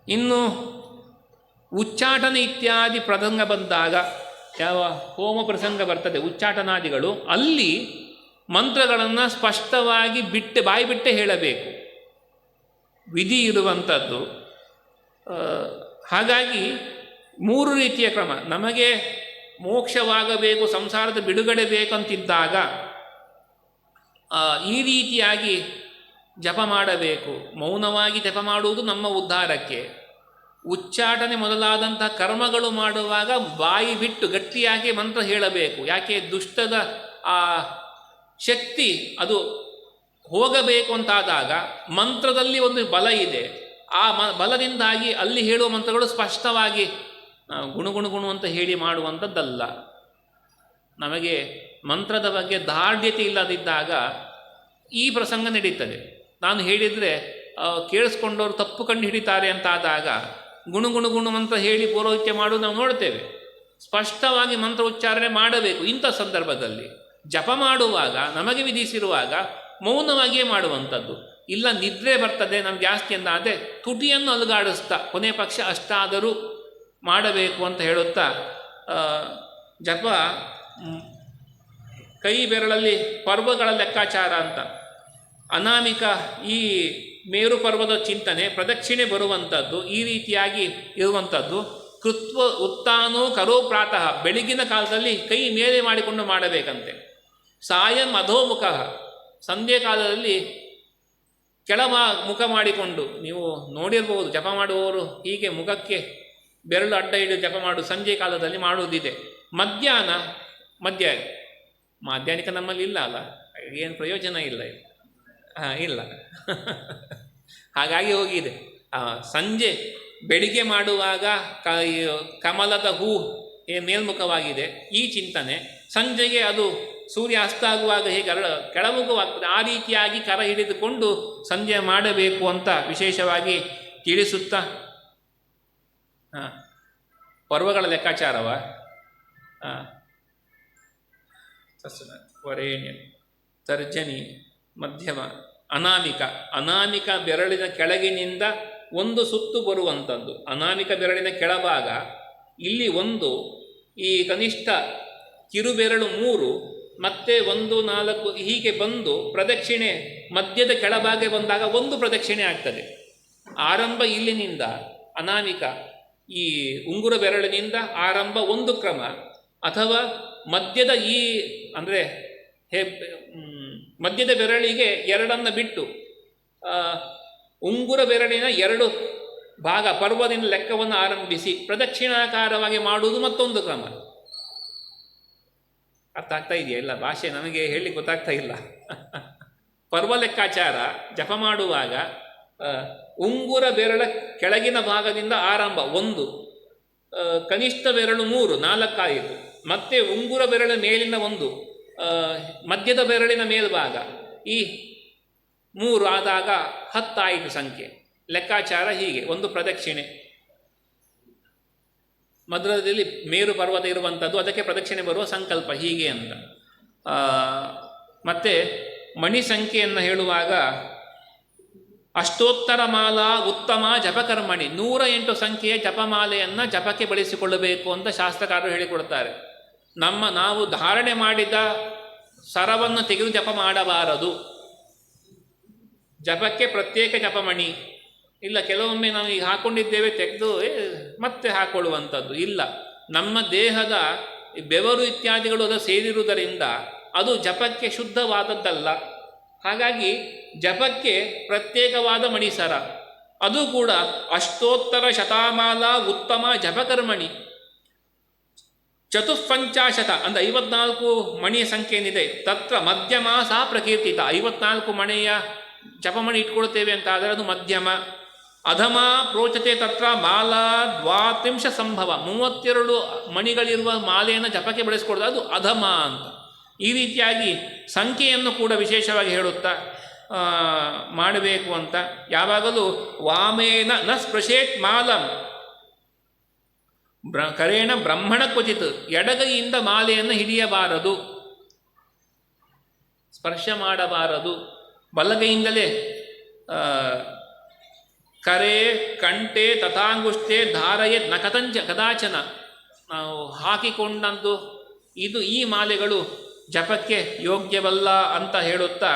ಇನ್ನು ಉಚ್ಚಾಟನೆ ಇತ್ಯಾದಿ ಪ್ರಸಂಗ ಬಂದಾಗ, ಯಾವ ಹೋಮ ಪ್ರಸಂಗ ಬರ್ತದೆ ಉಚ್ಚಾಟನಾದಿಗಳು, ಅಲ್ಲಿ ಮಂತ್ರಗಳನ್ನು ಸ್ಪಷ್ಟವಾಗಿ ಬಾಯಿ ಬಿಟ್ಟೆ ಹೇಳಬೇಕು, ವಿಧಿ ಇರುವಂಥದ್ದು. ಹಾಗಾಗಿ 3 ರೀತಿಯ ಕ್ರಮ. ನಮಗೆ ಮೋಕ್ಷವಾಗಬೇಕು, ಸಂಸಾರದ ಬಿಡುಗಡೆ ಬೇಕಂತಿದ್ದಾಗ ಈ ರೀತಿಯಾಗಿ ಜಪ ಮಾಡಬೇಕು. ಮೌನವಾಗಿ ಜಪ ಮಾಡುವುದು ನಮ್ಮ ಉದ್ಧಾರಕ್ಕೆ. ಉಚ್ಚಾಟನೆ ಮೊದಲಾದಂತಹ ಕರ್ಮಗಳು ಮಾಡುವಾಗ ಬಾಯಿ ಬಿಟ್ಟು ಗಟ್ಟಿಯಾಗಿ ಮಂತ್ರ ಹೇಳಬೇಕು. ಯಾಕೆ? ದುಷ್ಟದ ಆ ಶಕ್ತಿ ಅದು ಹೋಗಬೇಕು ಅಂತಾದಾಗ ಮಂತ್ರದಲ್ಲಿ ಒಂದು ಬಲ ಇದೆ. ಆ ಬಲದಿಂದಾಗಿ ಅಲ್ಲಿ ಹೇಳುವ ಮಂತ್ರಗಳು ಸ್ಪಷ್ಟವಾಗಿ ಗುಣಗುಣಗುಣ ಅಂತ ಹೇಳಿ ಮಾಡುವಂಥದ್ದಲ್ಲ. ನಮಗೆ ಮಂತ್ರದ ಬಗ್ಗೆ ದಾರ್ಢ್ಯತೆ ಇಲ್ಲದಿದ್ದಾಗ ಈ ಪ್ರಸಂಗ ನಡೀತದೆ. ನಾನು ಹೇಳಿದರೆ ಕೇಳಿಸ್ಕೊಂಡವರು ತಪ್ಪು ಕಂಡು ಹಿಡಿತಾರೆ ಅಂತಾದಾಗ ಗುಣಗುಣ ಮಂತ್ರ ಹೇಳಿ ಪೌರೋಹಿತ್ಯ ಮಾಡೋದು ನಾವು ನೋಡ್ತೇವೆ. ಸ್ಪಷ್ಟವಾಗಿ ಮಂತ್ರ ಉಚ್ಚಾರಣೆ ಮಾಡಬೇಕು. ಇಂಥ ಸಂದರ್ಭದಲ್ಲಿ ಜಪ ಮಾಡುವಾಗ ನಮಗೆ ವಿಧಿಸಿರುವಾಗ ಮೌನವಾಗಿಯೇ ಮಾಡುವಂಥದ್ದು. ಇಲ್ಲ ನಿದ್ರೆ ಬರ್ತದೆ ನಮ್ಗೆ ಜಾಸ್ತಿ ಅಂತ ಅದೇ ತುಟಿಯನ್ನು ಅಲುಗಾಡಿಸ್ತಾ ಕೊನೆ ಪಕ್ಷ ಅಷ್ಟಾದರೂ ಮಾಡಬೇಕು ಅಂತ ಹೇಳುತ್ತಾ ಜಪ ಕೈ ಬೆರಳಲ್ಲಿ ಪರ್ವಗಳ ಲೆಕ್ಕಾಚಾರ ಅಂತ, ಅನಾಮಿಕ ಈ ಮೇರು ಪರ್ವದ ಚಿಂತನೆ, ಪ್ರದಕ್ಷಿಣೆ ಬರುವಂಥದ್ದು, ಈ ರೀತಿಯಾಗಿ ಇರುವಂಥದ್ದು. ಕೃತ್ವ ಉತ್ತಾನೋ ಕರೋ ಪ್ರಾತಃ, ಬೆಳಗಿನ ಕಾಲದಲ್ಲಿ ಕೈ ಮೇಲೆ ಮಾಡಿಕೊಂಡು ಮಾಡಬೇಕಂತೆ. ಸಾಯಂ ಅಧೋಮುಖ, ಸಂಧ್ಯೆ ಕಾಲದಲ್ಲಿ ಮುಖ ಮಾಡಿಕೊಂಡು, ನೀವು ನೋಡಿರ್ಬೋದು ಜಪ ಮಾಡುವವರು ಹೀಗೆ ಮುಖಕ್ಕೆ ಬೆರಳು ಅಡ್ಡ ಹಿಡಿದು ಜಪ ಸಂಜೆ ಕಾಲದಲ್ಲಿ ಮಾಡುವುದಿದೆ. ಮಾಧ್ಯಾಹ್ನಿಕ ನಮ್ಮಲ್ಲಿ ಇಲ್ಲ ಅಲ್ಲ, ಏನು ಪ್ರಯೋಜನ ಇಲ್ಲ ಇಲ್ಲ ಹಾಗಾಗಿ ಹೋಗಿದೆ. ಸಂಜೆ ಬೆಳಿಗ್ಗೆ ಮಾಡುವಾಗ ಕಮಲದ ಹೂ ಮೇಲ್ಮುಖವಾಗಿದೆ ಈ ಚಿಂತನೆ, ಸಂಜೆಗೆ ಅದು ಸೂರ್ಯ ಅಸ್ತ ಆಗುವಾಗ ಹೇಗೆ ಕೆಳಮುಖವಾಗ್ತದೆ ಆ ರೀತಿಯಾಗಿ ಕರ ಹಿಡಿದುಕೊಂಡು ಸಂಜೆ ಮಾಡಬೇಕು ಅಂತ ವಿಶೇಷವಾಗಿ ತಿಳಿಸುತ್ತಾ, ಪರ್ವಗಳ ಲೆಕ್ಕಾಚಾರವ ವರೇಣ್ಯ, ತರ್ಜನಿ, ಮಧ್ಯಮ, ಅನಾಮಿಕ ಬೆರಳಿನ ಕೆಳಗಿನಿಂದ ಒಂದು ಸುತ್ತು ಬರುವಂಥದ್ದು. ಅನಾಮಿಕ ಬೆರಳಿನ ಕೆಳಭಾಗ ಇಲ್ಲಿ 1, ಈ ಕನಿಷ್ಠ ಕಿರುಬೆರಳು 3, ಮತ್ತೆ 1, 4 ಹೀಗೆ ಬಂದು ಪ್ರದಕ್ಷಿಣೆ ಮಧ್ಯದ ಕೆಳಭಾಗ ಬಂದಾಗ 1 ಪ್ರದಕ್ಷಿಣೆ ಆಗ್ತದೆ. ಆರಂಭ ಇಲ್ಲಿನಿಂದ ಅನಾಮಿಕ ಈ ಉಂಗುರ ಬೆರಳಿನಿಂದ ಆರಂಭ 1 ಕ್ರಮ, ಅಥವಾ ಮಧ್ಯದ ಈ ಅಂದರೆ ಮಧ್ಯದ ಬೆರಳಿಗೆ 2 ಬಿಟ್ಟು ಉಂಗುರ ಬೆರಳಿನ 2 ಭಾಗ ಪರ್ವದಿಂದ ಲೆಕ್ಕವನ್ನು ಆರಂಭಿಸಿ ಪ್ರದಕ್ಷಿಣಾಕಾರವಾಗಿ ಮಾಡುವುದು ಮತ್ತೊಂದು ಕ್ರಮ. ಅರ್ಥ ಆಗ್ತಾ ಇದೆಯಾ? ಇಲ್ಲ, ಭಾಷೆ ನನಗೆ ಹೇಳಲಿಕ್ಕೆ ಗೊತ್ತಾಗ್ತಾ ಇಲ್ಲ. ಪರ್ವ ಲೆಕ್ಕಾಚಾರ ಜಪ ಮಾಡುವಾಗ ಉಂಗುರ ಬೆರಳ ಕೆಳಗಿನ ಭಾಗದಿಂದ ಆರಂಭ 1, ಕನಿಷ್ಠ ಬೆರಳು 3, 4 ಆಯಿತು. ಮತ್ತೆ ಉಂಗುರ ಬೆರಳ ಮೇಲಿನ 1, ಮಧ್ಯದ ಬೆರಳಿನ ಮೇಲ್ಭಾಗ ಈ 3 ಆದಾಗ 10 ಆಯಿತು ಸಂಖ್ಯೆ. ಲೆಕ್ಕಾಚಾರ ಹೀಗೆ, ಒಂದು ಪ್ರದಕ್ಷಿಣೆ, ಮಧ್ಯದಲ್ಲಿ ಮೇರು ಪರ್ವತ ಇರುವಂಥದ್ದು, ಅದಕ್ಕೆ ಪ್ರದಕ್ಷಿಣೆ ಬರುವ ಸಂಕಲ್ಪ ಹೀಗೆ ಅಂತ. ಮತ್ತು ಮಣಿ ಸಂಖ್ಯೆಯನ್ನು ಹೇಳುವಾಗ ಅಷ್ಟೋತ್ತರ ಮಾಲಾ ಉತ್ತಮ ಜಪಕರ್ಮಣಿ, 108 ಸಂಖ್ಯೆಯ ಜಪಮಾಲೆಯನ್ನು ಜಪಕ್ಕೆ ಬಳಸಿಕೊಳ್ಳಬೇಕು ಅಂತ ಶಾಸ್ತ್ರಕಾರರು ಹೇಳಿಕೊಡ್ತಾರೆ. ನಾವು ಧಾರಣೆ ಮಾಡಿದ ಸರವನ್ನು ತೆಗೆದು ಜಪ ಮಾಡಬಾರದು. ಜಪಕ್ಕೆ ಪ್ರತ್ಯೇಕ ಜಪಮಣಿ ಇಲ್ಲ. ಕೆಲವೊಮ್ಮೆ ನಾವು ಈಗ ಹಾಕ್ಕೊಂಡಿದ್ದೇವೆ ತೆಗೆದು ಮತ್ತೆ ಹಾಕೊಳ್ಳುವಂಥದ್ದು ಇಲ್ಲ. ನಮ್ಮ ದೇಹದ ಬೆವರು ಇತ್ಯಾದಿಗಳು ಅದು ಸೇರಿರುವುದರಿಂದ ಅದು ಜಪಕ್ಕೆ ಶುದ್ಧವಾದದ್ದಲ್ಲ. ಹಾಗಾಗಿ ಜಪಕ್ಕೆ ಪ್ರತ್ಯೇಕವಾದ ಮಣಿಸರ, ಅದು ಕೂಡ ಅಷ್ಟೋತ್ತರ ಶತಮಾಲ ಉತ್ತಮ ಜಪಕರ್ಮಣಿ. ಚತುಃಪಂಚಾಶತ ಅಂದರೆ 54 ಮಣಿಯ ಸಂಖ್ಯೆ ಏನಿದೆ, ತತ್ರ ಮಧ್ಯಮ ಸಹ ಪ್ರಕೀರ್ತಿತ. 54 ಮಣಿಯ ಜಪಮಣಿ ಇಟ್ಕೊಳ್ತೇವೆ ಅಂತ ಆದರೆ ಅದು ಮಧ್ಯಮ. ಅಧಮ ಪ್ರೋಚತೆ ತತ್ರ ಮಾಲಾ 32 ಸಂಭವ, 32 ಮಣಿಗಳಿರುವ ಮಾಲೆಯನ್ನು ಜಪಕ್ಕೆ ಬಳಸಿಕೊಡೋದು ಅದು ಅಧಮ ಅಂತ. ಈ ರೀತಿಯಾಗಿ ಸಂಖ್ಯೆಯನ್ನು ಕೂಡ ವಿಶೇಷವಾಗಿ ಹೇಳುತ್ತಾ ಮಾಡಬೇಕು ಅಂತ. ಯಾವಾಗಲೂ ವಾಮೇನ ನ ಸ್ಪೃಶೇತ್ ಮಾಲಂ ಕರೇಣ ಬ್ರಹ್ಮಣ ಕ್ವಚಿತ್, ಎಡಗೈಯಿಂದ ಮಾಲೆಯನ್ನು ಹಿಡಿಯಬಾರದು, ಸ್ಪರ್ಶ ಮಾಡಬಾರದು. ಬಲಗೈಯಿಂದಲೇ ಕರೆ ಕಂಠೆ ತಥಾಂಗುಷ್ಟೆ ಧಾರಯೆ ನ ಕದಾಚನ, ನಾವು ಹಾಕಿಕೊಂಡಂದು ಈ ಮಾಲೆಗಳು ಜಪಕ್ಕೆ ಯೋಗ್ಯವಲ್ಲ ಅಂತ ಹೇಳುತ್ತಾ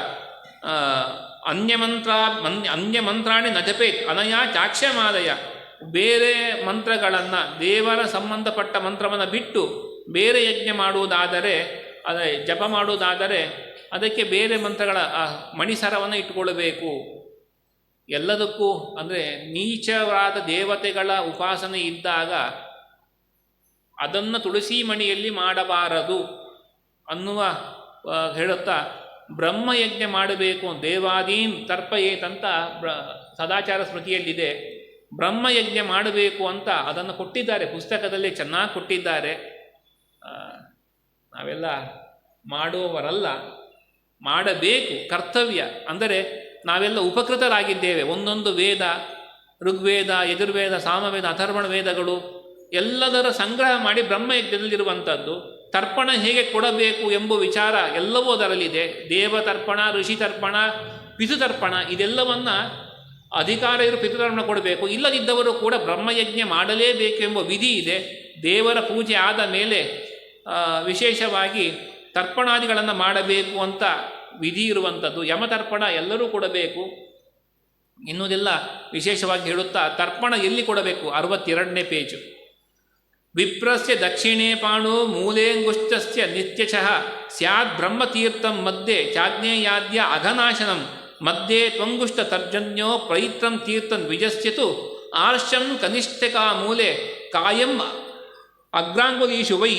ಅನ್ಯಮಂತ್ರಾಣಿ ನ ಜಪೇತ್ ಅನಯಾ ಚಾಕ್ಷ್ಯಮಾಲಯ, ಬೇರೆ ಮಂತ್ರಗಳನ್ನು ದೇವರ ಸಂಬಂಧಪಟ್ಟ ಮಂತ್ರವನ್ನು ಬಿಟ್ಟು ಬೇರೆ ಯಜ್ಞ ಮಾಡುವುದಾದರೆ, ಜಪ ಮಾಡುವುದಾದರೆ ಅದಕ್ಕೆ ಬೇರೆ ಮಂತ್ರಗಳ ಮಣಿಸರವನ್ನು ಇಟ್ಟುಕೊಳ್ಳಬೇಕು. ಎಲ್ಲದಕ್ಕೂ ಅಂದರೆ ನೀಚವಾದ ದೇವತೆಗಳ ಉಪಾಸನೆ ಇದ್ದಾಗ ಅದನ್ನು ತುಳಸಿ ಮಣಿಯಲ್ಲಿ ಮಾಡಬಾರದು ಅನ್ನುವ ಹೇಳುತ್ತಾ ಬ್ರಹ್ಮಯಜ್ಞ ಮಾಡಬೇಕು. ದೇವಾದೀನ್ ತರ್ಪಯೇತಂತ ಸದಾಚಾರ ಸ್ಮೃತಿಯಲ್ಲಿದೆ. ಬ್ರಹ್ಮಯಜ್ಞ ಮಾಡಬೇಕು ಅಂತ ಅದನ್ನು ಕೊಟ್ಟಿದ್ದಾರೆ, ಪುಸ್ತಕದಲ್ಲಿ ಚೆನ್ನಾಗಿ ಕೊಟ್ಟಿದ್ದಾರೆ. ನಾವೆಲ್ಲ ಮಾಡುವವರಲ್ಲ, ಮಾಡಬೇಕು, ಕರ್ತವ್ಯ. ಅಂದರೆ ನಾವೆಲ್ಲ ಉಪಕೃತರಾಗಿದ್ದೇವೆ. ಒಂದೊಂದು ವೇದ, ಋಗ್ವೇದ, ಯಜುರ್ವೇದ, ಸಾಮವೇದ, ಅಥರ್ವಣ ವೇದಗಳು ಎಲ್ಲದರ ಸಂಗ್ರಹ ಮಾಡಿ ಬ್ರಹ್ಮಯಜ್ಞದಲ್ಲಿರುವಂಥದ್ದು. ತರ್ಪಣ ಹೇಗೆ ಕೊಡಬೇಕು ಎಂಬ ವಿಚಾರ ಎಲ್ಲವೂ ಅದರಲ್ಲಿದೆ. ದೇವತರ್ಪಣ, ಋಷಿ ತರ್ಪಣ, ಪಿತೃತರ್ಪಣ, ಇದೆಲ್ಲವನ್ನು ಅಧಿಕಾರ ಇರು ಪಿತೃತರ್ಪಣ ಕೊಡಬೇಕು. ಇಲ್ಲದಿದ್ದವರು ಕೂಡ ಬ್ರಹ್ಮಯಜ್ಞ ಮಾಡಲೇಬೇಕು ಎಂಬ ವಿಧಿ ಇದೆ. ದೇವರ ಪೂಜೆ ಆದ ಮೇಲೆ ವಿಶೇಷವಾಗಿ ತರ್ಪಣಾದಿಗಳನ್ನು ಮಾಡಬೇಕು ಅಂತ ವಿಧಿ ಇರುವಂಥದ್ದು. ಯಮತರ್ಪಣ ಎಲ್ಲರೂ ಕೊಡಬೇಕು ಎನ್ನುವುದೆಲ್ಲ ವಿಶೇಷವಾಗಿ ಹೇಳುತ್ತಾ ತರ್ಪಣ ಎಲ್ಲಿ ಕೊಡಬೇಕು 62ನೇ ಪೇಜು. ವಿಪ್ರಸ್ಯ ದಕ್ಷಿಣೇ ಪಾಣು ಮೂಲೇಂಗುಶ್ಚಸ್ಯ ನಿತ್ಯಶಃ ಸ್ಯಾದ್ ಬ್ರಹ್ಮತೀರ್ಥಂ ಮಧ್ಯೆ ಚಾಜ್ಞೇಯಾದ್ಯ ಅಘನಾಶನಂ ಮಧ್ಯೆ ತ್ವಂಗುಷ್ಟ ತರ್ಜನ್ಯೋ ಪ್ರೈತ್ರಂ ತೀರ್ಥಂ ದ್ವಿಜಸ್ಯತು ಆರ್ಷಂ ಕನಿಷ್ಠಕಾ ಮೂಲೆ ಕಾಯಂ ಅಗ್ರಾಂಗುಲೀಶು ವೈ.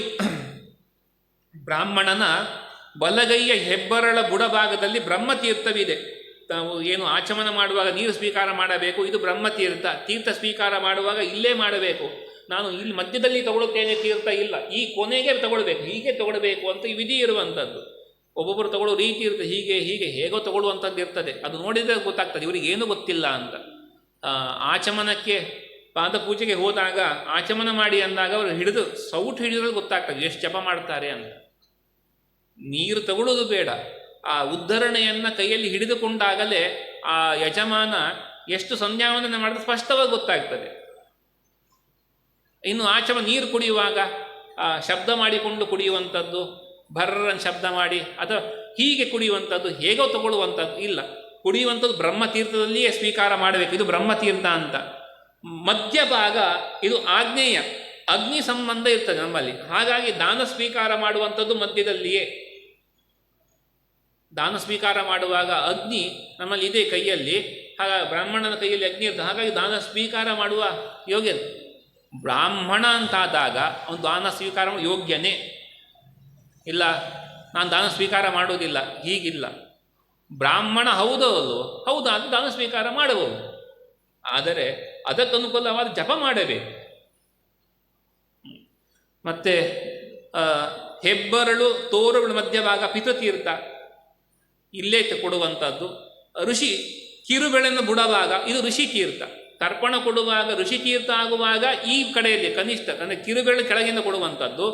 ಬ್ರಾಹ್ಮಣನ ಬಲಗೈಯ ಹೆಬ್ಬರಳ ಬುಡಭಾಗದಲ್ಲಿ ಬ್ರಹ್ಮತೀರ್ಥವಿದೆ. ನಾವು ಏನು ಆಚಮನ ಮಾಡುವಾಗ ನೀರು ಸ್ವೀಕಾರ ಮಾಡಬೇಕು, ಇದು ಬ್ರಹ್ಮತೀರ್ಥ. ತೀರ್ಥ ಸ್ವೀಕಾರ ಮಾಡುವಾಗ ಇಲ್ಲೇ ಮಾಡಬೇಕು. ನಾನು ಇಲ್ಲಿ ಮಧ್ಯದಲ್ಲಿ ತಗೊಳ್ಳುತ್ತೇನೆ ತೀರ್ಥ ಇಲ್ಲ, ಈ ಕೊನೆಗೆ ತಗೊಳ್ಬೇಕು, ಹೀಗೆ ತಗೊಳ್ಬೇಕು ಅಂತ ಈ ವಿಧಿ ಇರುವಂಥದ್ದು. ಒಬ್ಬೊಬ್ಬರು ತಗೊಳ್ಳೋ ರೀತಿ ಇರುತ್ತೆ, ಹೀಗೆ ಹೇಗೋ ತಗೊಳ್ಳುವಂಥದ್ದು ಇರ್ತದೆ. ಅದು ನೋಡಿದರೆ ಗೊತ್ತಾಗ್ತದೆ ಇವರಿಗೆ ಏನೂ ಗೊತ್ತಿಲ್ಲ ಅಂತ. ಆಚಮನಕ್ಕೆ ಪಾದಪೂಜೆಗೆ ಹೋದಾಗ ಆಚಮನ ಮಾಡಿ ಅಂದಾಗ ಅವರು ಸೌಟು ಹಿಡಿದ್ರಲ್ಲಿ ಗೊತ್ತಾಗ್ತದೆ ಎಷ್ಟು ಜಪ ಮಾಡ್ತಾರೆ ಅಂತ. ನೀರು ತಗೊಳ್ಳೋದು ಬೇಡ, ಆ ಉದ್ಧರಣೆಯನ್ನು ಕೈಯಲ್ಲಿ ಹಿಡಿದುಕೊಂಡಾಗಲೇ ಆ ಯಜಮಾನ ಎಷ್ಟು ಸಂಧ್ಯಾವಂದನೆ ಮಾಡಿದ್ರೆ ಸ್ಪಷ್ಟವಾಗಿ ಗೊತ್ತಾಗ್ತದೆ. ಇನ್ನು ನೀರು ಕುಡಿಯುವಾಗ ಶಬ್ದ ಮಾಡಿಕೊಂಡು ಕುಡಿಯುವಂಥದ್ದು, ಭರ್ರನ್ ಶಬ್ದ ಮಾಡಿ ಅಥವಾ ಹೀಗೆ ಕುಡಿಯುವಂಥದ್ದು, ಹೇಗೋ ತಗೊಳ್ಳುವಂಥದ್ದು ಇಲ್ಲ. ಕುಡಿಯುವಂಥದ್ದು ಬ್ರಹ್ಮತೀರ್ಥದಲ್ಲಿಯೇ ಸ್ವೀಕಾರ ಮಾಡಬೇಕು, ಇದು ಬ್ರಹ್ಮತೀರ್ಥ ಅಂತ. ಮಧ್ಯಭಾಗ ಇದು ಆಗ್ನೇಯ, ಅಗ್ನಿ ಸಂಬಂಧ ಇರ್ತದೆ ನಮ್ಮಲ್ಲಿ. ಹಾಗಾಗಿ ದಾನ ಸ್ವೀಕಾರ ಮಾಡುವಂಥದ್ದು ಮಧ್ಯದಲ್ಲಿಯೇ. ದಾನ ಸ್ವೀಕಾರ ಮಾಡುವಾಗ ಅಗ್ನಿ ನಮ್ಮಲ್ಲಿ ಇದೆ ಕೈಯಲ್ಲಿ, ಹಾಗಾಗಿ ಬ್ರಾಹ್ಮಣನ ಕೈಯಲ್ಲಿ ಅಗ್ನಿ ಇರ್ತದೆ. ಹಾಗಾಗಿ ದಾನ ಸ್ವೀಕಾರ ಮಾಡುವ ಯೋಗ್ಯ ಬ್ರಾಹ್ಮಣ ಅಂತಾದಾಗ ಅವನು ದಾನ ಸ್ವೀಕಾರ ಯೋಗ್ಯನೇ. ಇಲ್ಲ ನಾನು ದಾನ ಸ್ವೀಕಾರ ಮಾಡುವುದಿಲ್ಲ ಹೀಗಿಲ್ಲ. ಬ್ರಾಹ್ಮಣ ಹೌದೋ ಅಲ್ಲೋ, ಹೌದಾ ಅಂತ ದಾನ ಸ್ವೀಕಾರ ಮಾಡಬಹುದು, ಆದರೆ ಅದಕ್ಕನುಕೂಲವಾದ ಜಪ ಮಾಡಬೇಕು. ಮತ್ತು ಹೆಬ್ಬರಳು ತೋರುಗಳ ಮಧ್ಯಭಾಗ ಪಿತೃತೀರ್ಥ ಇಲ್ಲೇ ಕೊಡುವಂಥದ್ದು. ಋಷಿ ಕಿರುಬೆಳೆನ ಬುಡಭಾಗ ಇದು ಋಷಿತೀರ್ಥ. ತರ್ಪಣ ಕೊಡುವಾಗ ಋಷಿತೀರ್ಥ ಆಗುವಾಗ ಈ ಕಡೆಯಲ್ಲಿ ಕನಿಷ್ಠ ಅಂದರೆ ಕಿರುಬೆಳೆ ಕೆಳಗಿಂದ ಕೊಡುವಂಥದ್ದು.